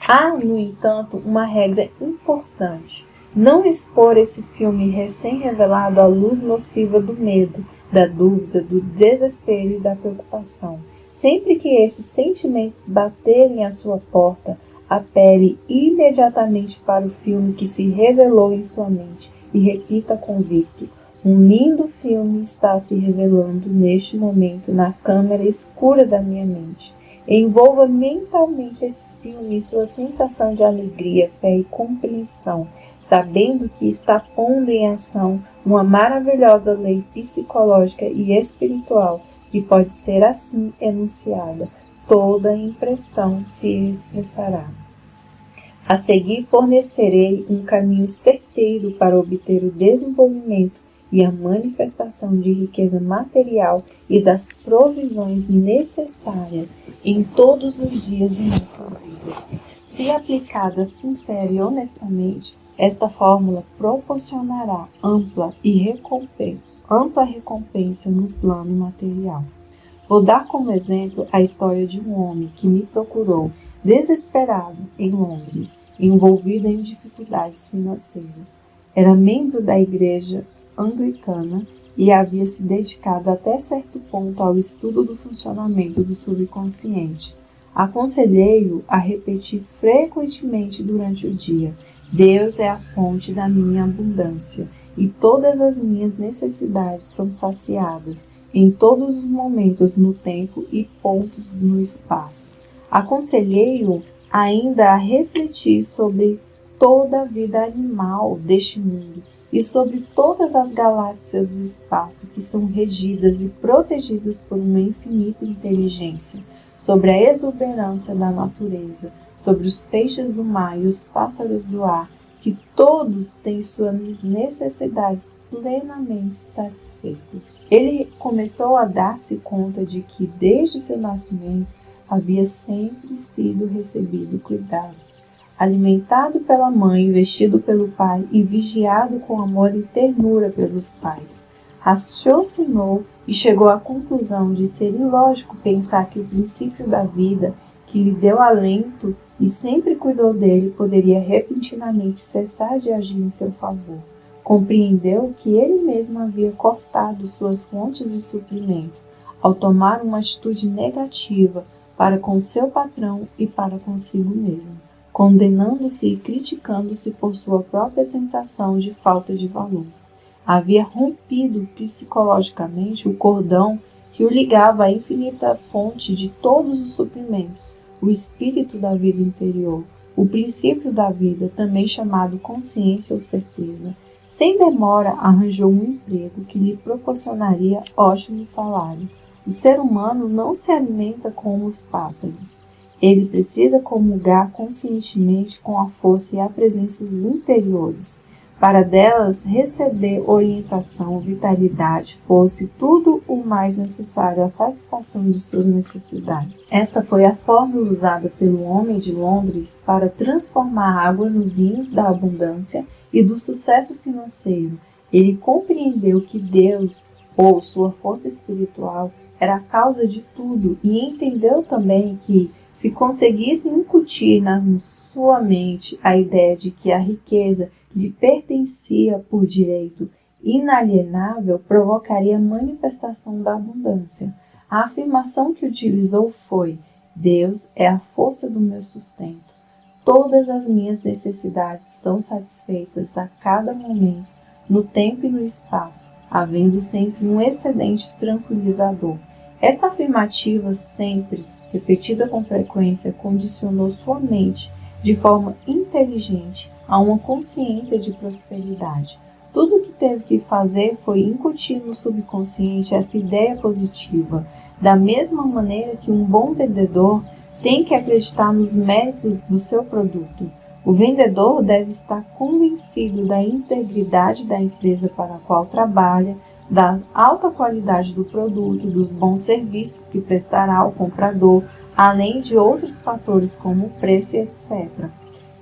Há, no entanto, uma regra importante: não expor esse filme recém-revelado à luz nociva do medo, da dúvida, do desespero e da preocupação. Sempre que esses sentimentos baterem à sua porta, apele imediatamente para o filme que se revelou em sua mente e repita convicto: um lindo filme está se revelando neste momento na câmara escura da minha mente. Envolva mentalmente esse filme e sua sensação de alegria, fé e compreensão, sabendo que está pondo em ação uma maravilhosa lei psicológica e espiritual que pode ser assim enunciada: toda impressão se expressará. A seguir, fornecerei um caminho certeiro para obter o desenvolvimento e a manifestação de riqueza material e das provisões necessárias em todos os dias de nossas vidas. Se aplicada sincera e honestamente, esta fórmula proporcionará ampla recompensa no plano material. Vou dar como exemplo a história de um homem que me procurou desesperado em Londres, envolvido em dificuldades financeiras. Era membro da igreja anglicana e havia se dedicado até certo ponto ao estudo do funcionamento do subconsciente. Aconselhei-o a repetir frequentemente durante o dia: Deus é a fonte da minha abundância e todas as minhas necessidades são saciadas em todos os momentos no tempo e pontos no espaço. Aconselhei-o ainda a refletir sobre toda a vida animal deste mundo e sobre todas as galáxias do espaço que são regidas e protegidas por uma infinita inteligência, sobre a exuberância da natureza, sobre os peixes do mar e os pássaros do ar, que todos têm suas necessidades plenamente satisfeitas. Ele começou a dar-se conta de que, desde seu nascimento, havia sempre sido recebido cuidados, alimentado pela mãe, vestido pelo pai e vigiado com amor e ternura pelos pais. Raciocinou e chegou à conclusão de ser ilógico pensar que o princípio da vida, que lhe deu alento e sempre cuidou dele, poderia repentinamente cessar de agir em seu favor. Compreendeu que ele mesmo havia cortado suas fontes de suprimento ao tomar uma atitude negativa para com seu patrão e para consigo mesmo, condenando-se e criticando-se por sua própria sensação de falta de valor. Havia rompido psicologicamente o cordão que o ligava à infinita fonte de todos os suprimentos, o espírito da vida interior, o princípio da vida, também chamado consciência ou certeza. Sem demora arranjou um emprego que lhe proporcionaria ótimo salário. O ser humano não se alimenta como os pássaros. Ele precisa comungar conscientemente com a força e a presenças interiores, para delas receber orientação, vitalidade, força e tudo o mais necessário à satisfação de suas necessidades. Esta foi a fórmula usada pelo homem de Londres para transformar a água no vinho da abundância e do sucesso financeiro. Ele compreendeu que Deus, ou sua força espiritual, era a causa de tudo e entendeu também que, se conseguisse incutir na sua mente a ideia de que a riqueza lhe pertencia por direito inalienável, provocaria a manifestação da abundância. A afirmação que utilizou foi: Deus é a força do meu sustento. Todas as minhas necessidades são satisfeitas a cada momento, no tempo e no espaço, havendo sempre um excedente tranquilizador. Esta afirmativa, sempre repetida com frequência, condicionou sua mente de forma inteligente a uma consciência de prosperidade. Tudo o que teve que fazer foi incutir no subconsciente essa ideia positiva, da mesma maneira que um bom vendedor tem que acreditar nos méritos do seu produto. O vendedor deve estar convencido da integridade da empresa para a qual trabalha, da alta qualidade do produto, dos bons serviços que prestará ao comprador, além de outros fatores como o preço e etc.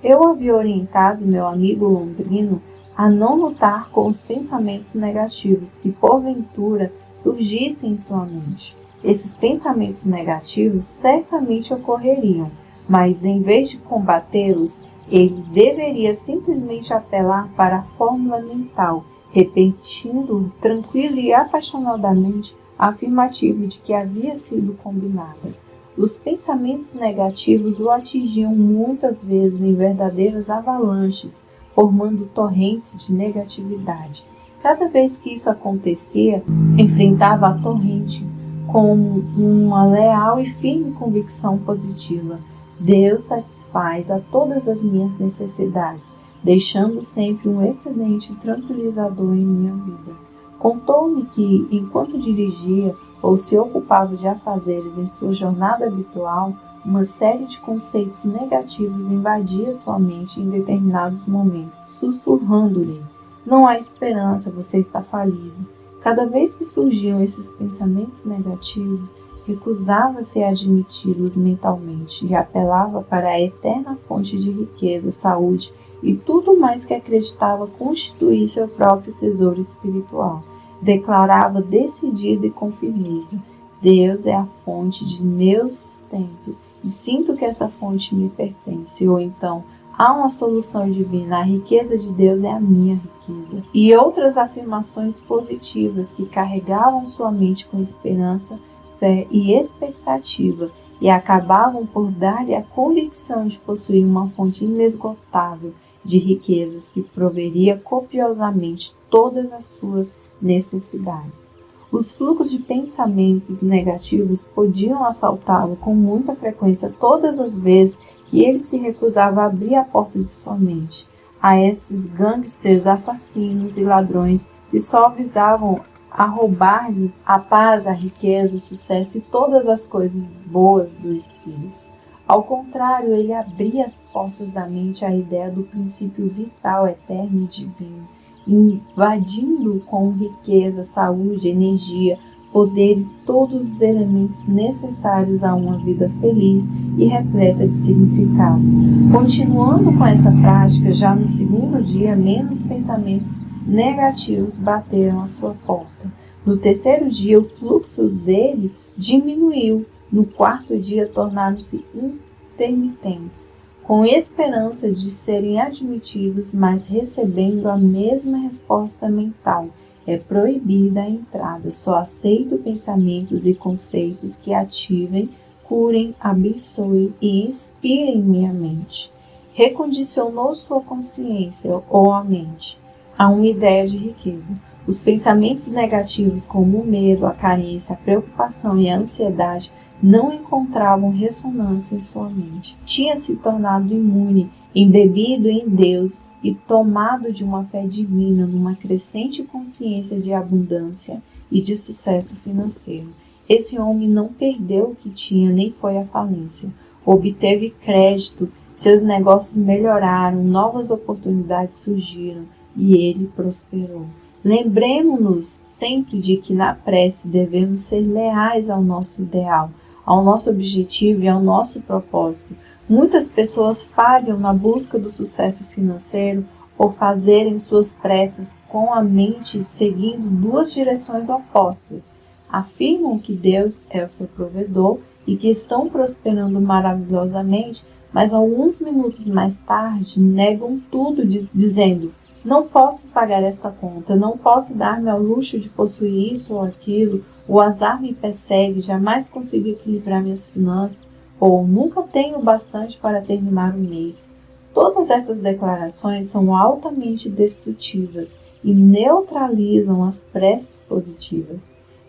Eu havia orientado meu amigo londrino a não lutar com os pensamentos negativos que, porventura, surgissem em sua mente. Esses pensamentos negativos certamente ocorreriam, mas em vez de combatê-los, ele deveria simplesmente apelar para a fórmula mental, repetindo tranquilo e apaixonadamente a afirmativa de que havia sido combinada. Os pensamentos negativos o atingiam muitas vezes em verdadeiras avalanches, formando torrentes de negatividade. Cada vez que isso acontecia, enfrentava a torrente com uma leal e firme convicção positiva. Deus satisfaz a todas as minhas necessidades, deixando sempre um excedente tranquilizador em minha vida. Contou-me que, enquanto dirigia ou se ocupava de afazeres em sua jornada habitual, uma série de conceitos negativos invadia sua mente em determinados momentos, sussurrando-lhe: não há esperança, você está falido. Cada vez que surgiam esses pensamentos negativos, recusava-se a admiti-los mentalmente e apelava para a eterna fonte de riqueza, saúde e tudo mais que acreditava constituir seu próprio tesouro espiritual. Declarava decidido e com firmeza: Deus é a fonte de meu sustento e sinto que essa fonte me pertence. Ou então, há uma solução divina, a riqueza de Deus é a minha riqueza. E outras afirmações positivas que carregavam sua mente com esperança, fé e expectativa e acabavam por dar-lhe a convicção de possuir uma fonte inesgotável de riquezas que proveria copiosamente todas as suas necessidades. Os fluxos de pensamentos negativos podiam assaltá-lo com muita frequência todas as vezes que ele se recusava a abrir a porta de sua mente a esses gangsters, assassinos e ladrões que só visavam a roubar-lhe a paz, a riqueza, o sucesso e todas as coisas boas do espírito. Ao contrário, ele abria as portas da mente à ideia do princípio vital, eterno e divino, invadindo com riqueza, saúde, energia, poder e todos os elementos necessários a uma vida feliz e repleta de significados. Continuando com essa prática, já no segundo dia, menos pensamentos negativos bateram à sua porta. No terceiro dia, o fluxo dele diminuiu. No quarto dia, tornaram-se intermitentes, com esperança de serem admitidos, mas recebendo a mesma resposta mental: é proibida a entrada, só aceito pensamentos e conceitos que ativem, curem, abençoem e inspirem minha mente. Recondicionou sua consciência ou a mente a uma ideia de riqueza. Os pensamentos negativos como o medo, a carência, a preocupação e a ansiedade não encontravam ressonância em sua mente. Tinha se tornado imune, embebido em Deus e tomado de uma fé divina numa crescente consciência de abundância e de sucesso financeiro. Esse homem não perdeu o que tinha nem foi à falência. Obteve crédito, seus negócios melhoraram, novas oportunidades surgiram e ele prosperou. Lembremos-nos sempre de que na prece devemos ser leais ao nosso ideal, ao nosso objetivo e ao nosso propósito. Muitas pessoas falham na busca do sucesso financeiro por fazerem suas preces com a mente seguindo duas direções opostas. Afirmam que Deus é o seu provedor e que estão prosperando maravilhosamente, mas alguns minutos mais tarde negam tudo dizendo: não posso pagar esta conta, não posso dar-me ao luxo de possuir isso ou aquilo, o azar me persegue, jamais consigo equilibrar minhas finanças, ou nunca tenho bastante para terminar o mês. Todas essas declarações são altamente destrutivas e neutralizam as preces positivas.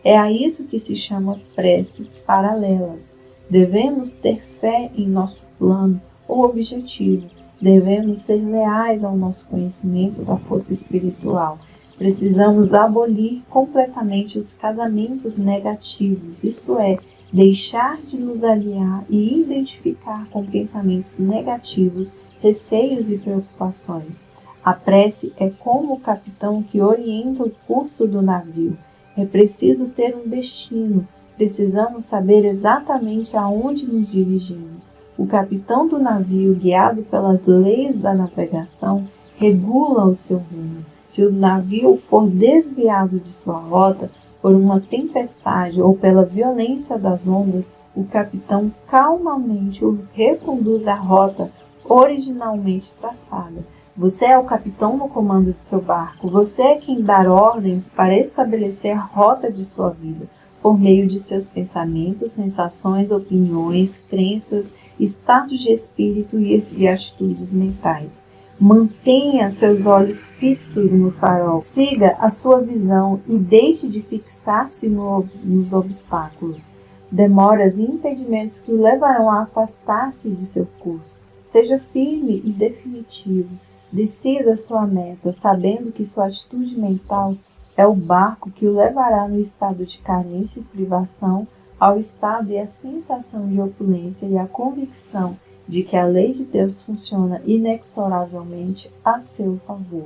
É a isso que se chama preces paralelas. Devemos ter fé em nosso plano ou objetivo. Devemos ser leais ao nosso conhecimento da força espiritual. Precisamos abolir completamente os casamentos negativos, isto é, deixar de nos aliar e identificar com pensamentos negativos, receios e preocupações. A prece é como o capitão que orienta o curso do navio. É preciso ter um destino, precisamos saber exatamente aonde nos dirigimos. O capitão do navio, guiado pelas leis da navegação, regula o seu rumo. Se o navio for desviado de sua rota por uma tempestade ou pela violência das ondas, o capitão calmamente o reconduz à rota originalmente traçada. Você é o capitão no comando de seu barco. Você é quem dá ordens para estabelecer a rota de sua vida, por meio de seus pensamentos, sensações, opiniões, crenças, estados de espírito e atitudes mentais. Mantenha seus olhos fixos no farol. Siga a sua visão e deixe de fixar-se nos obstáculos, demoras e impedimentos que o levarão a afastar-se de seu curso. Seja firme e definitivo. Decida sua meta, sabendo que sua atitude mental é o barco que o levará no estado de carência e privação ao estado e à sensação de opulência e à convicção de que a lei de Deus funciona inexoravelmente a seu favor.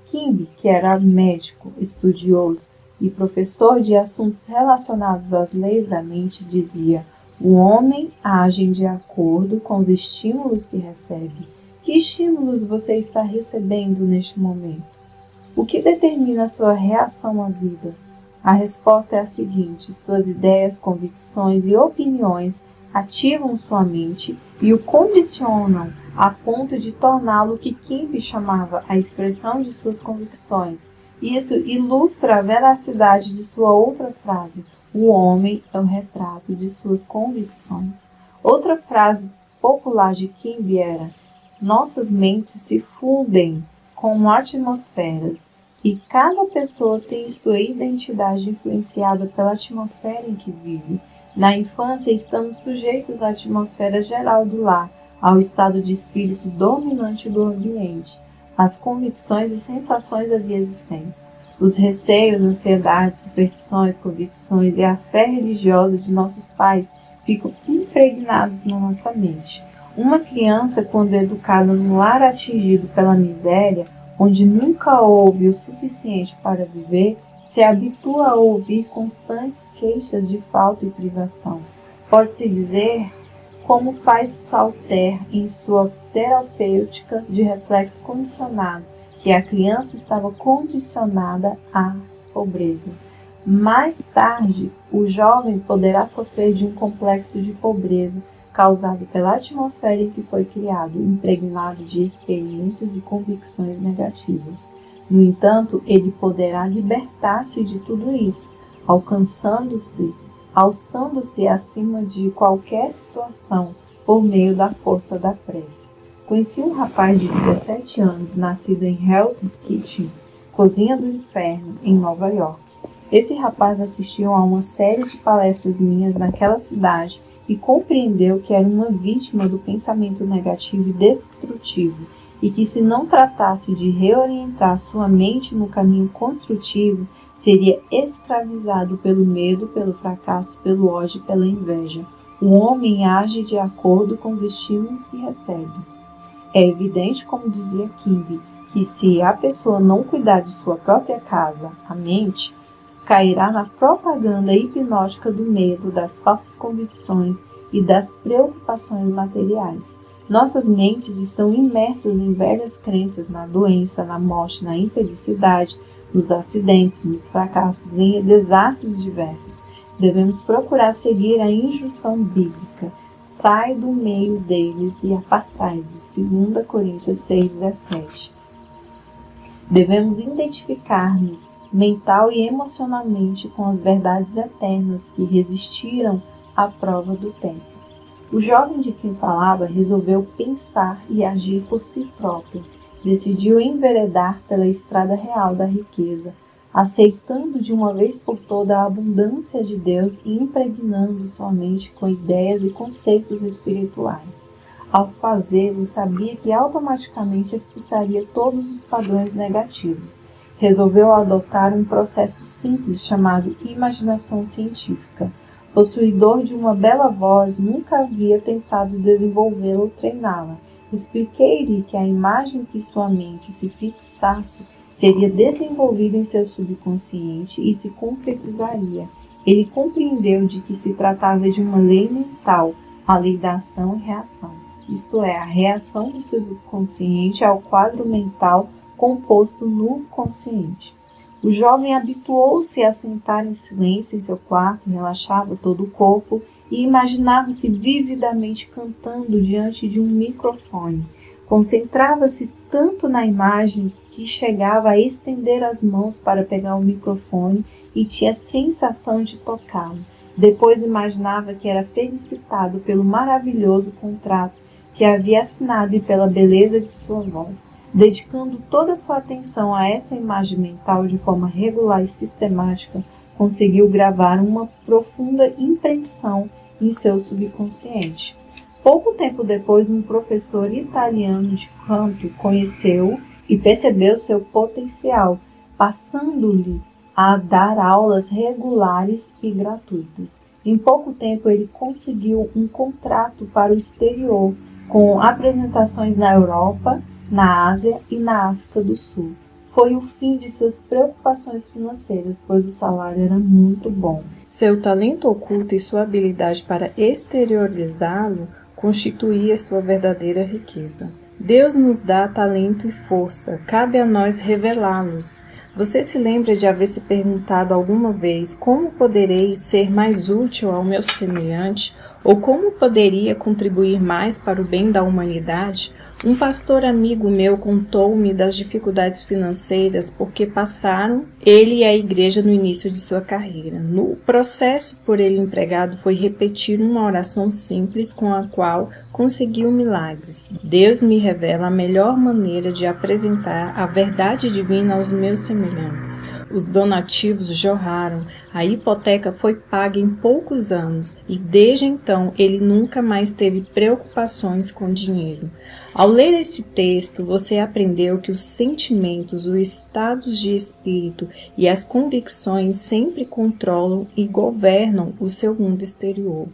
Kimbe, que era médico, estudioso e professor de assuntos relacionados às leis da mente, dizia: o homem age de acordo com os estímulos que recebe. Que estímulos você está recebendo neste momento? O que determina a sua reação à vida? A resposta é a seguinte: suas ideias, convicções e opiniões ativam sua mente e o condicionam a ponto de torná-lo o que Kimbe chamava a expressão de suas convicções. Isso ilustra a veracidade de sua outra frase: o homem é o retrato de suas convicções. Outra frase popular de Kimbe era: nossas mentes se fundem com atmosferas e cada pessoa tem sua identidade influenciada pela atmosfera em que vive. Na infância, estamos sujeitos à atmosfera geral do lar, ao estado de espírito dominante do ambiente, às convicções e sensações ali existentes. Os receios, ansiedades, superstições, convicções e a fé religiosa de nossos pais ficam impregnados na nossa mente. Uma criança, quando educada num lar atingido pela miséria, onde nunca houve o suficiente para viver, se habitua a ouvir constantes queixas de falta e privação. Pode-se dizer, como faz Salter em sua terapêutica de reflexo condicionado, que a criança estava condicionada à pobreza. Mais tarde, o jovem poderá sofrer de um complexo de pobreza causado pela atmosfera em que foi criado, impregnado de experiências e convicções negativas. No entanto, ele poderá libertar-se de tudo isso, alçando-se acima de qualquer situação por meio da força da prece. Conheci um rapaz de 17 anos, nascido em Hell's Kitchen, Cozinha do Inferno, em Nova York. Esse rapaz assistiu a uma série de palestras minhas naquela cidade e compreendeu que era uma vítima do pensamento negativo e destrutivo, e que se não tratasse de reorientar sua mente no caminho construtivo, seria escravizado pelo medo, pelo fracasso, pelo ódio e pela inveja. O homem age de acordo com os estímulos que recebe. É evidente, como dizia King, que se a pessoa não cuidar de sua própria casa, a mente, cairá na propaganda hipnótica do medo, das falsas convicções e das preocupações materiais. Nossas mentes estão imersas em velhas crenças na doença, na morte, na infelicidade, nos acidentes, nos fracassos, em desastres diversos. Devemos procurar seguir a injunção bíblica. Sai do meio deles e apartai-vos. 2 Coríntios 6,17. Devemos identificar-nos mental e emocionalmente com as verdades eternas que resistiram à prova do tempo. O jovem de quem falava resolveu pensar e agir por si próprio. Decidiu enveredar pela estrada real da riqueza, aceitando de uma vez por toda a abundância de Deus e impregnando sua mente com ideias e conceitos espirituais. Ao fazê-lo, sabia que automaticamente expulsaria todos os padrões negativos. Resolveu adotar um processo simples chamado imaginação científica. Possuidor de uma bela voz, nunca havia tentado desenvolvê-la ou treiná-la. Expliquei-lhe que a imagem que sua mente se fixasse seria desenvolvida em seu subconsciente e se concretizaria. Ele compreendeu de que se tratava de uma lei mental, a lei da ação e reação. Isto é, a reação do subconsciente ao quadro mental composto no consciente. O jovem habituou-se a sentar em silêncio em seu quarto, relaxava todo o corpo e imaginava-se vividamente cantando diante de um microfone. Concentrava-se tanto na imagem que chegava a estender as mãos para pegar o microfone e tinha a sensação de tocá-lo. Depois imaginava que era felicitado pelo maravilhoso contrato que havia assinado e pela beleza de sua voz. Dedicando toda a sua atenção a essa imagem mental de forma regular e sistemática, conseguiu gravar uma profunda impressão em seu subconsciente. Pouco tempo depois, um professor italiano de canto conheceu e percebeu seu potencial, passando-lhe a dar aulas regulares e gratuitas. Em pouco tempo, ele conseguiu um contrato para o exterior, com apresentações na Europa, na Ásia e na África do Sul. Foi o fim de suas preocupações financeiras, pois o salário era muito bom. Seu talento oculto e sua habilidade para exteriorizá-lo constituía sua verdadeira riqueza. Deus nos dá talento e força, cabe a nós revelá-los. Você se lembra de haver se perguntado alguma vez como poderei ser mais útil ao meu semelhante ou como poderia contribuir mais para o bem da humanidade? Um pastor amigo meu contou-me das dificuldades financeiras porque passaram ele e a igreja no início de sua carreira. No processo por ele empregado foi repetir uma oração simples com a qual conseguiu milagres. Deus me revela a melhor maneira de apresentar a verdade divina aos meus semelhantes. Os donativos jorraram, a hipoteca foi paga em poucos anos e desde então ele nunca mais teve preocupações com dinheiro. Ao ler esse texto, você aprendeu que os sentimentos, os estados de espírito e as convicções sempre controlam e governam o seu mundo exterior.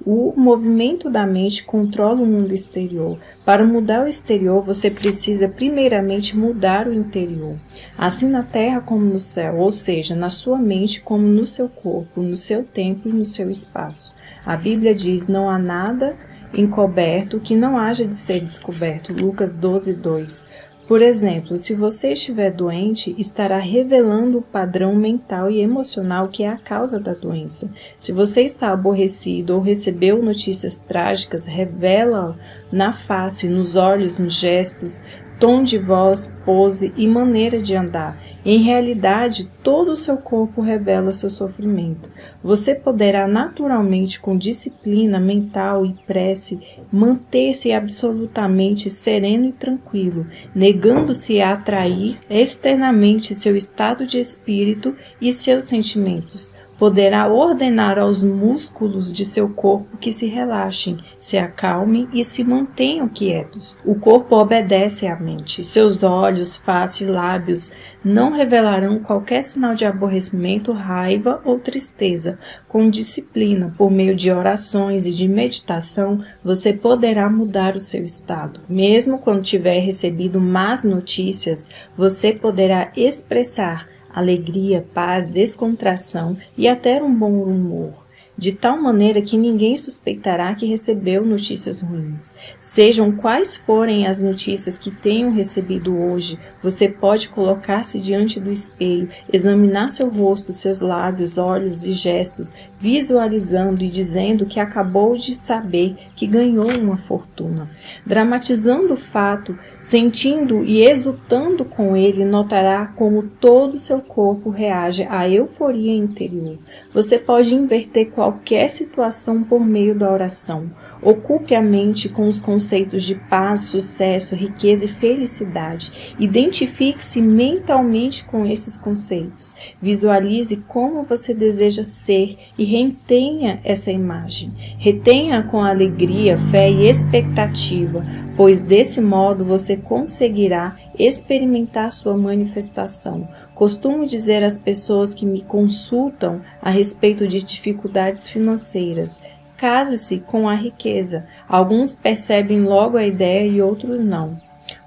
O movimento da mente controla o mundo exterior. Para mudar o exterior, você precisa primeiramente mudar o interior. Assim na terra como no céu, ou seja, na sua mente como no seu corpo, no seu tempo e no seu espaço. A Bíblia diz, não há nada encoberto que não haja de ser descoberto. Lucas 12:2. Por exemplo, se você estiver doente, estará revelando o padrão mental e emocional que é a causa da doença. Se você está aborrecido ou recebeu notícias trágicas, revela na face, nos olhos, nos gestos, tom de voz, pose e maneira de andar. Em realidade, todo o seu corpo revela seu sofrimento. Você poderá naturalmente, com disciplina mental e prece, manter-se absolutamente sereno e tranquilo, negando-se a atrair externamente seu estado de espírito e seus sentimentos. Poderá ordenar aos músculos de seu corpo que se relaxem, se acalmem e se mantenham quietos. O corpo obedece à mente. Seus olhos, face e lábios não revelarão qualquer sinal de aborrecimento, raiva ou tristeza. Com disciplina, por meio de orações e de meditação, você poderá mudar o seu estado. Mesmo quando tiver recebido más notícias, você poderá expressar alegria, paz, descontração e até um bom humor, de tal maneira que ninguém suspeitará que recebeu notícias ruins. Sejam quais forem as notícias que tenham recebido hoje, você pode colocar-se diante do espelho, examinar seu rosto, seus lábios, olhos e gestos, visualizando e dizendo que acabou de saber que ganhou uma fortuna. Dramatizando o fato, sentindo e exultando com ele, notará como todo o seu corpo reage à euforia interior. Você pode inverter qualquer situação por meio da oração. Ocupe a mente com os conceitos de paz, sucesso, riqueza e felicidade. Identifique-se mentalmente com esses conceitos. Visualize como você deseja ser e retenha essa imagem. Retenha com alegria, fé e expectativa, pois desse modo você conseguirá experimentar sua manifestação. Costumo dizer às pessoas que me consultam a respeito de dificuldades financeiras: case-se com a riqueza. Alguns percebem logo a ideia e outros não.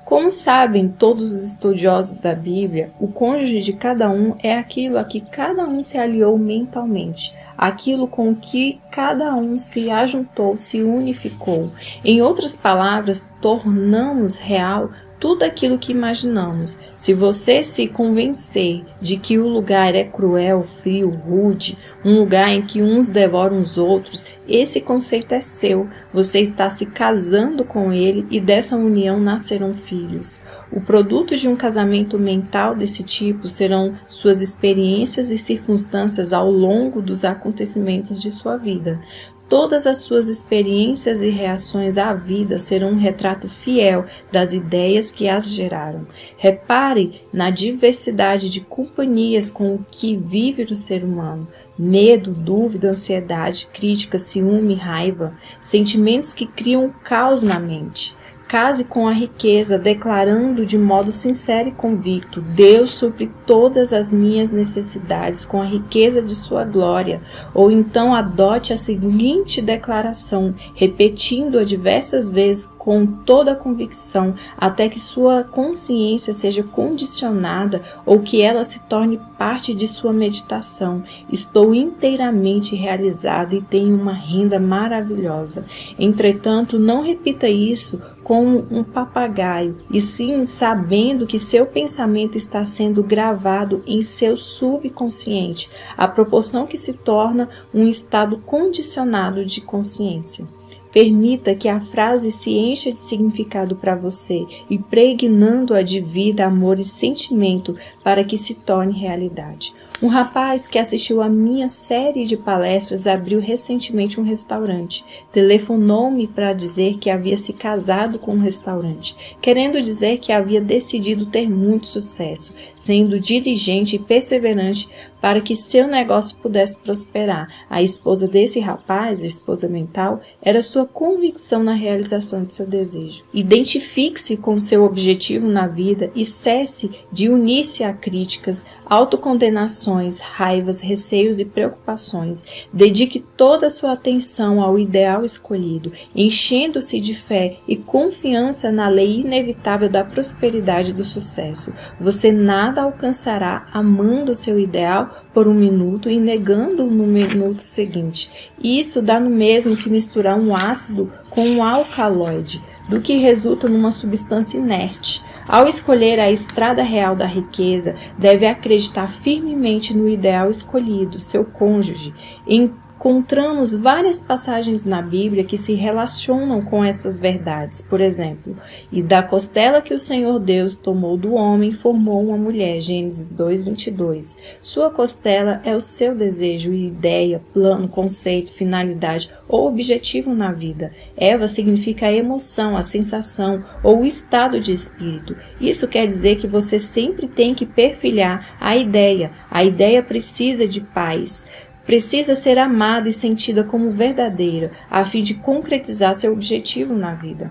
Como sabem todos os estudiosos da Bíblia, o cônjuge de cada um é aquilo a que cada um se aliou mentalmente, aquilo com que cada um se ajuntou, se unificou. Em outras palavras, tornamos real tudo aquilo que imaginamos. Se você se convencer de que o lugar é cruel, frio, rude, um lugar em que uns devoram os outros, esse conceito é seu. Você está se casando com ele e dessa união nascerão filhos. O produto de um casamento mental desse tipo serão suas experiências e circunstâncias ao longo dos acontecimentos de sua vida. Todas as suas experiências e reações à vida serão um retrato fiel das ideias que as geraram. Repare na diversidade de companhias com que vive o ser humano. Medo, dúvida, ansiedade, crítica, ciúme, raiva, sentimentos que criam caos na mente. Case com a riqueza, declarando de modo sincero e convicto: Deus supre todas as minhas necessidades com a riqueza de sua glória. Ou então adote a seguinte declaração, repetindo-a diversas vezes com toda a convicção, até que sua consciência seja condicionada ou que ela se torne parte de sua meditação: estou inteiramente realizado e tenho uma renda maravilhosa. Entretanto, não repita isso como um papagaio, e sim sabendo que seu pensamento está sendo gravado em seu subconsciente, à proporção que se torna um estado condicionado de consciência. Permita que a frase se encha de significado para você, impregnando-a de vida, amor e sentimento para que se torne realidade. Um rapaz que assistiu a minha série de palestras abriu recentemente um restaurante. Telefonou-me para dizer que havia se casado com um restaurante, querendo dizer que havia decidido ter muito sucesso, sendo diligente e perseverante para que seu negócio pudesse prosperar. A esposa desse rapaz, a esposa mental, era sua convicção na realização de seu desejo. Identifique-se com seu objetivo na vida e cesse de unir-se a críticas, autocondenações, raivas, receios e preocupações. Dedique toda a sua atenção ao ideal escolhido, enchendo-se de fé e confiança na lei inevitável da prosperidade e do sucesso. Você nada alcançará amando seu ideal por um minuto e negando-o no minuto seguinte. Isso dá no mesmo que misturar um ácido com um alcaloide, do que resulta numa substância inerte. Ao escolher a estrada real da riqueza, deve acreditar firmemente no ideal escolhido, seu cônjuge, em encontramos várias passagens na Bíblia que se relacionam com essas verdades. Por exemplo, e da costela que o Senhor Deus tomou do homem, formou uma mulher. Gênesis 2:22. Sua costela é o seu desejo, ideia, plano, conceito, finalidade ou objetivo na vida. Eva significa a emoção, a sensação ou o estado de espírito. Isso quer dizer que você sempre tem que perfilhar a ideia. A ideia precisa de paz. Precisa ser amada e sentida como verdadeira, a fim de concretizar seu objetivo na vida.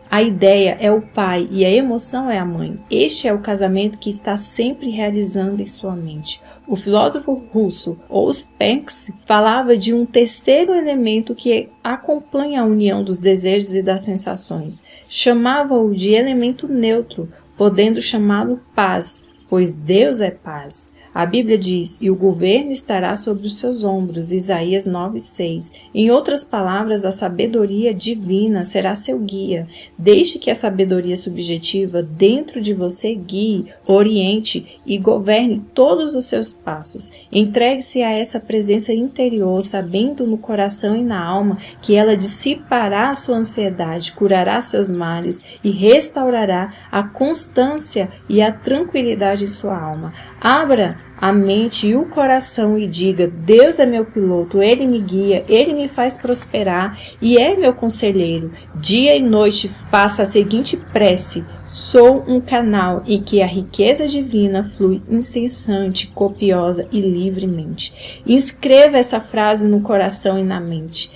A ideia é o pai e a emoção é a mãe. Este é o casamento que está sempre realizando em sua mente. O filósofo russo Ouspensky falava de um terceiro elemento que acompanha a união dos desejos e das sensações. Chamava-o de elemento neutro, podendo chamá-lo paz, pois Deus é paz. A Bíblia diz, e o governo estará sobre os seus ombros, Isaías 9:6. Em outras palavras, a sabedoria divina será seu guia. Deixe que a sabedoria subjetiva dentro de você guie, oriente e governe todos os seus passos. Entregue-se a essa presença interior, sabendo no coração e na alma que ela dissipará a sua ansiedade, curará seus males e restaurará a constância e a tranquilidade em sua alma. Abra a mente e o coração e diga: Deus é meu piloto, Ele me guia, Ele me faz prosperar e é meu conselheiro. Dia e noite faça a seguinte prece: sou um canal em que a riqueza divina flui incessante, copiosa e livremente. Inscreva essa frase no coração e na mente.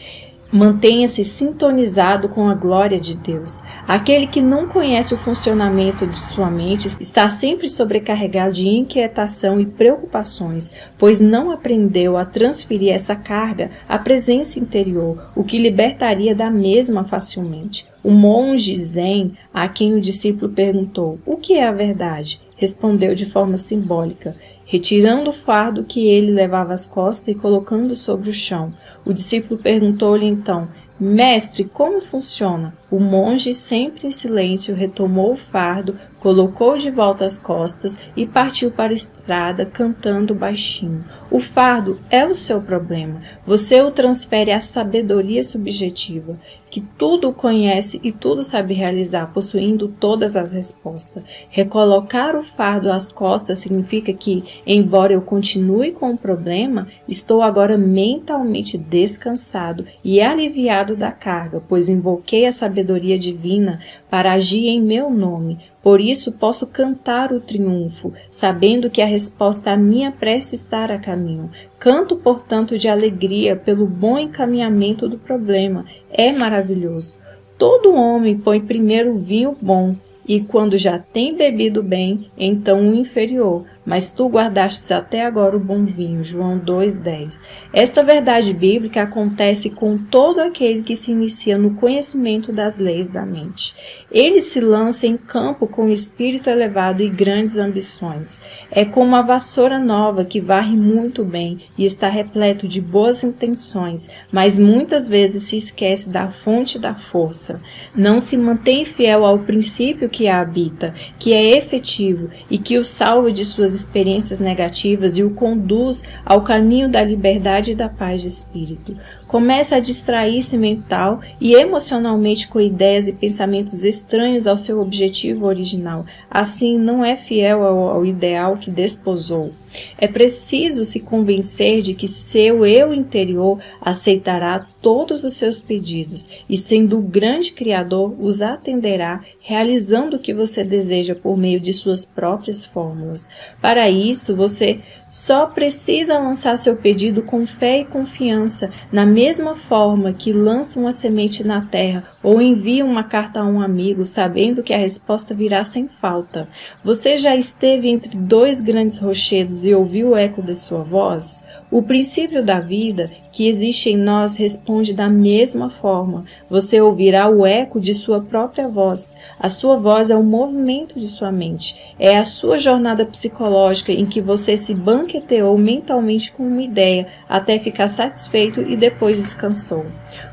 Mantenha-se sintonizado com a glória de Deus. Aquele que não conhece o funcionamento de sua mente está sempre sobrecarregado de inquietação e preocupações, pois não aprendeu a transferir essa carga à presença interior, o que libertaria da mesma facilmente. O monge Zen, a quem o discípulo perguntou: "O que é a verdade?", respondeu de forma simbólica, retirando o fardo que ele levava às costas e colocando sobre o chão. O discípulo perguntou-lhe então: "Mestre, como funciona?" O monge, sempre em silêncio, retomou o fardo, colocou de volta as costas e partiu para a estrada cantando baixinho. O fardo é o seu problema. Você o transfere à sabedoria subjetiva, que tudo conhece e tudo sabe realizar, possuindo todas as respostas. Recolocar o fardo às costas significa que, embora eu continue com o problema, estou agora mentalmente descansado e aliviado da carga, pois invoquei a sabedoria divina para agir em meu nome. Por isso posso cantar o triunfo, sabendo que a resposta à minha prece está a caminho. Canto, portanto, de alegria pelo bom encaminhamento do problema. É maravilhoso. Todo homem põe primeiro o vinho bom, e quando já tem bebido bem, então o inferior. Mas tu guardastes até agora o bom vinho. João 2:10. Esta verdade bíblica acontece com todo aquele que se inicia no conhecimento das leis da mente. Ele se lança em campo com espírito elevado e grandes ambições. É como a vassoura nova que varre muito bem e está repleto de boas intenções, mas muitas vezes se esquece da fonte da força. Não se mantém fiel ao princípio que a habita, que é efetivo e que o salva de suas experiências negativas e o conduz ao caminho da liberdade e da paz de espírito. Começa a distrair-se mental e emocionalmente com ideias e pensamentos estranhos ao seu objetivo original. Assim, não é fiel ao ideal que desposou. É preciso se convencer de que seu eu interior aceitará todos os seus pedidos e, sendo o grande Criador, os atenderá, realizando o que você deseja por meio de suas próprias fórmulas. Para isso, você só precisa lançar seu pedido com fé e confiança, na mesma forma que lança uma semente na terra ou envia uma carta a um amigo, sabendo que a resposta virá sem falta. Você já esteve entre dois grandes rochedos e ouviu o eco de sua voz? O princípio da vida que existe em nós responde da mesma forma. Você ouvirá o eco de sua própria voz. A sua voz é o movimento de sua mente. É a sua jornada psicológica em que você se banqueteou mentalmente com uma ideia até ficar satisfeito e depois descansou.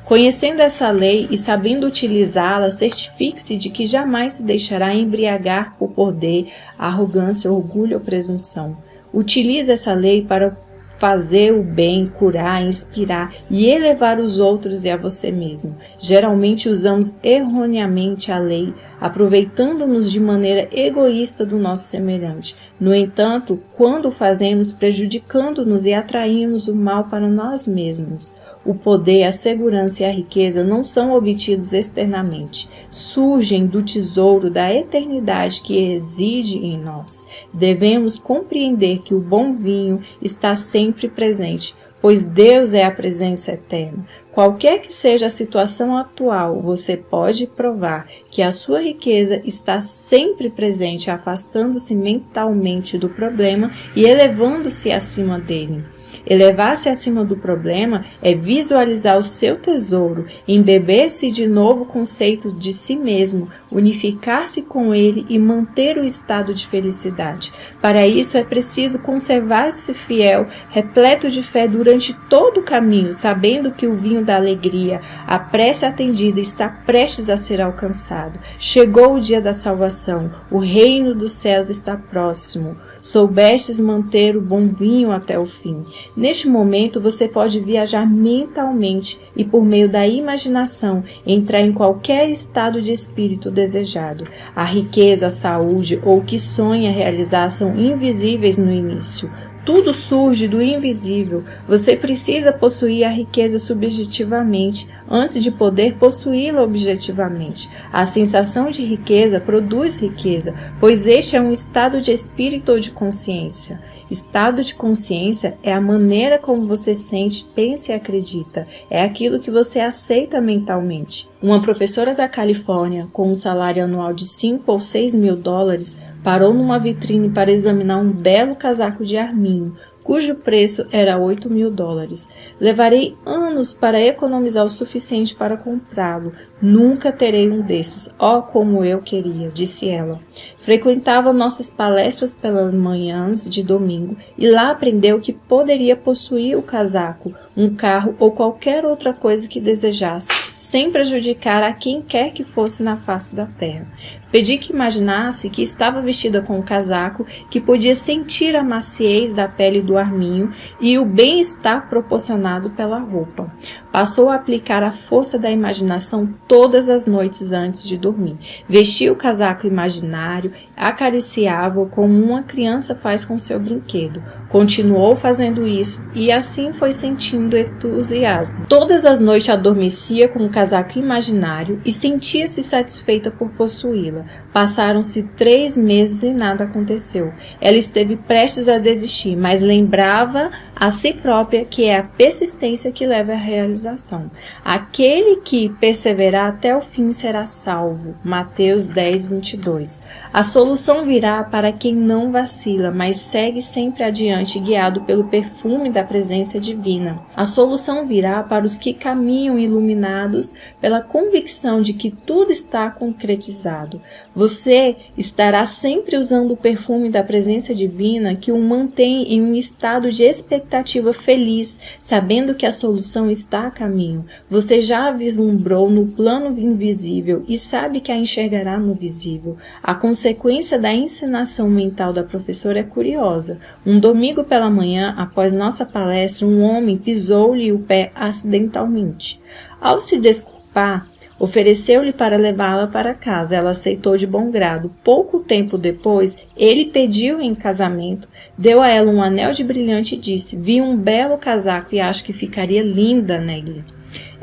Conhecendo essa lei e sabendo utilizá-la, certifique-se de que jamais se deixará embriagar por poder, arrogância, orgulho ou presunção. Utilize essa lei para fazer o bem, curar, inspirar e elevar os outros e a você mesmo. Geralmente usamos erroneamente a lei, aproveitando-nos de maneira egoísta do nosso semelhante. No entanto, quando o fazemos, prejudicando-nos e atraímos o mal para nós mesmos. O poder, a segurança e a riqueza não são obtidos externamente, surgem do tesouro da eternidade que reside em nós. Devemos compreender que o bom vinho está sempre presente, pois Deus é a presença eterna. Qualquer que seja a situação atual, você pode provar que a sua riqueza está sempre presente, afastando-se mentalmente do problema e elevando-se acima dele. Elevar-se acima do problema é visualizar o seu tesouro, embeber-se de novo conceito de si mesmo, unificar-se com ele e manter o estado de felicidade. Para isso é preciso conservar-se fiel, repleto de fé durante todo o caminho, sabendo que o vinho da alegria, a prece atendida, está prestes a ser alcançado. Chegou o dia da salvação, o reino dos céus está próximo. Soubestes manter o bom vinho até o fim. Neste momento, você pode viajar mentalmente e, por meio da imaginação, entrar em qualquer estado de espírito desejado. A riqueza, a saúde ou o que sonha realizar são invisíveis no início. Tudo surge do invisível. Você precisa possuir a riqueza subjetivamente antes de poder possuí-la objetivamente. A sensação de riqueza produz riqueza, pois este é um estado de espírito ou de consciência. Estado de consciência é a maneira como você sente, pensa e acredita. É aquilo que você aceita mentalmente. Uma professora da Califórnia, com um salário anual de 5 ou 6 mil dólares, parou numa vitrine para examinar um belo casaco de arminho, cujo preço era 8 mil dólares. Levarei anos para economizar o suficiente para comprá-lo. Nunca terei um desses. Oh, como eu queria, disse ela. Frequentava nossas palestras pelas manhãs de domingo e lá aprendeu que poderia possuir o casaco, um carro ou qualquer outra coisa que desejasse, sem prejudicar a quem quer que fosse na face da terra. Pedi que imaginasse que estava vestida com um casaco, que podia sentir a maciez da pele do arminho e o bem-estar proporcionado pela roupa. Passou a aplicar a força da imaginação todas as noites antes de dormir. Vestia o casaco imaginário, acariciava-o como uma criança faz com seu brinquedo. Continuou fazendo isso e assim foi sentindo entusiasmo. Todas as noites adormecia com o casaco imaginário e sentia-se satisfeita por possuí-la. Passaram-se 3 meses e nada aconteceu. Ela esteve prestes a desistir, mas lembrava a si própria que é a persistência que leva à realização. Aquele que perseverar até o fim será salvo. Mateus 10, 22. A solução virá para quem não vacila, mas segue sempre adiante, guiado pelo perfume da presença divina. A solução virá para os que caminham iluminados pela convicção de que tudo está concretizado. Você estará sempre usando o perfume da presença divina que o mantém em um estado de expectativa feliz, sabendo que a solução está a caminho. Você já a vislumbrou no plano invisível e sabe que a enxergará no visível. A consequência da encenação mental da professora é curiosa. Um domingo pela manhã, após nossa palestra, um homem pisou-lhe o pé acidentalmente. Ao se desculpar, ofereceu-lhe para levá-la para casa. Ela aceitou de bom grado. Pouco tempo depois, ele pediu em casamento, deu a ela um anel de brilhante e disse: vi um belo casaco e acho que ficaria linda nele.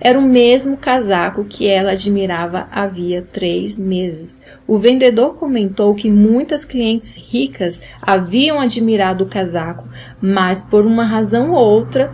Era o mesmo casaco que ela admirava havia 3 meses. O vendedor comentou que muitas clientes ricas haviam admirado o casaco, mas por uma razão ou outra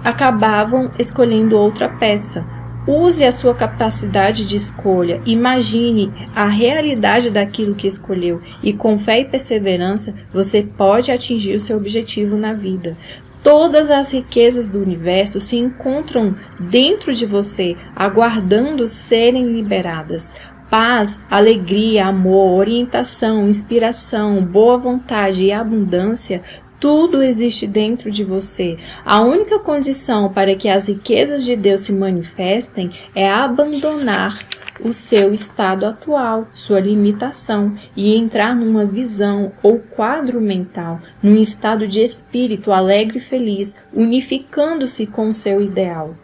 acabavam escolhendo outra peça. Use a sua capacidade de escolha, imagine a realidade daquilo que escolheu e com fé e perseverança você pode atingir o seu objetivo na vida. Todas as riquezas do universo se encontram dentro de você, aguardando serem liberadas. Paz, alegria, amor, orientação, inspiração, boa vontade e abundância, tudo existe dentro de você. A única condição para que as riquezas de Deus se manifestem é abandonar o seu estado atual, sua limitação, e entrar numa visão ou quadro mental, num estado de espírito alegre e feliz, unificando-se com o seu ideal.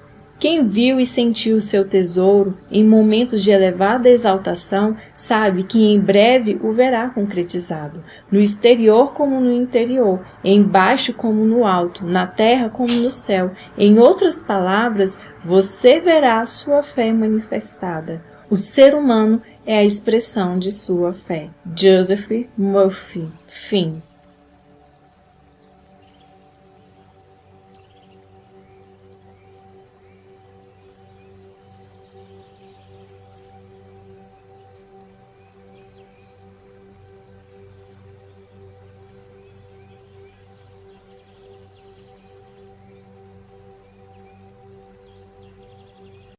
Quem viu e sentiu o seu tesouro em momentos de elevada exaltação, sabe que em breve o verá concretizado, no exterior como no interior, embaixo como no alto, na terra como no céu. Em outras palavras, você verá sua fé manifestada. O ser humano é a expressão de sua fé. Joseph Murphy. Fim.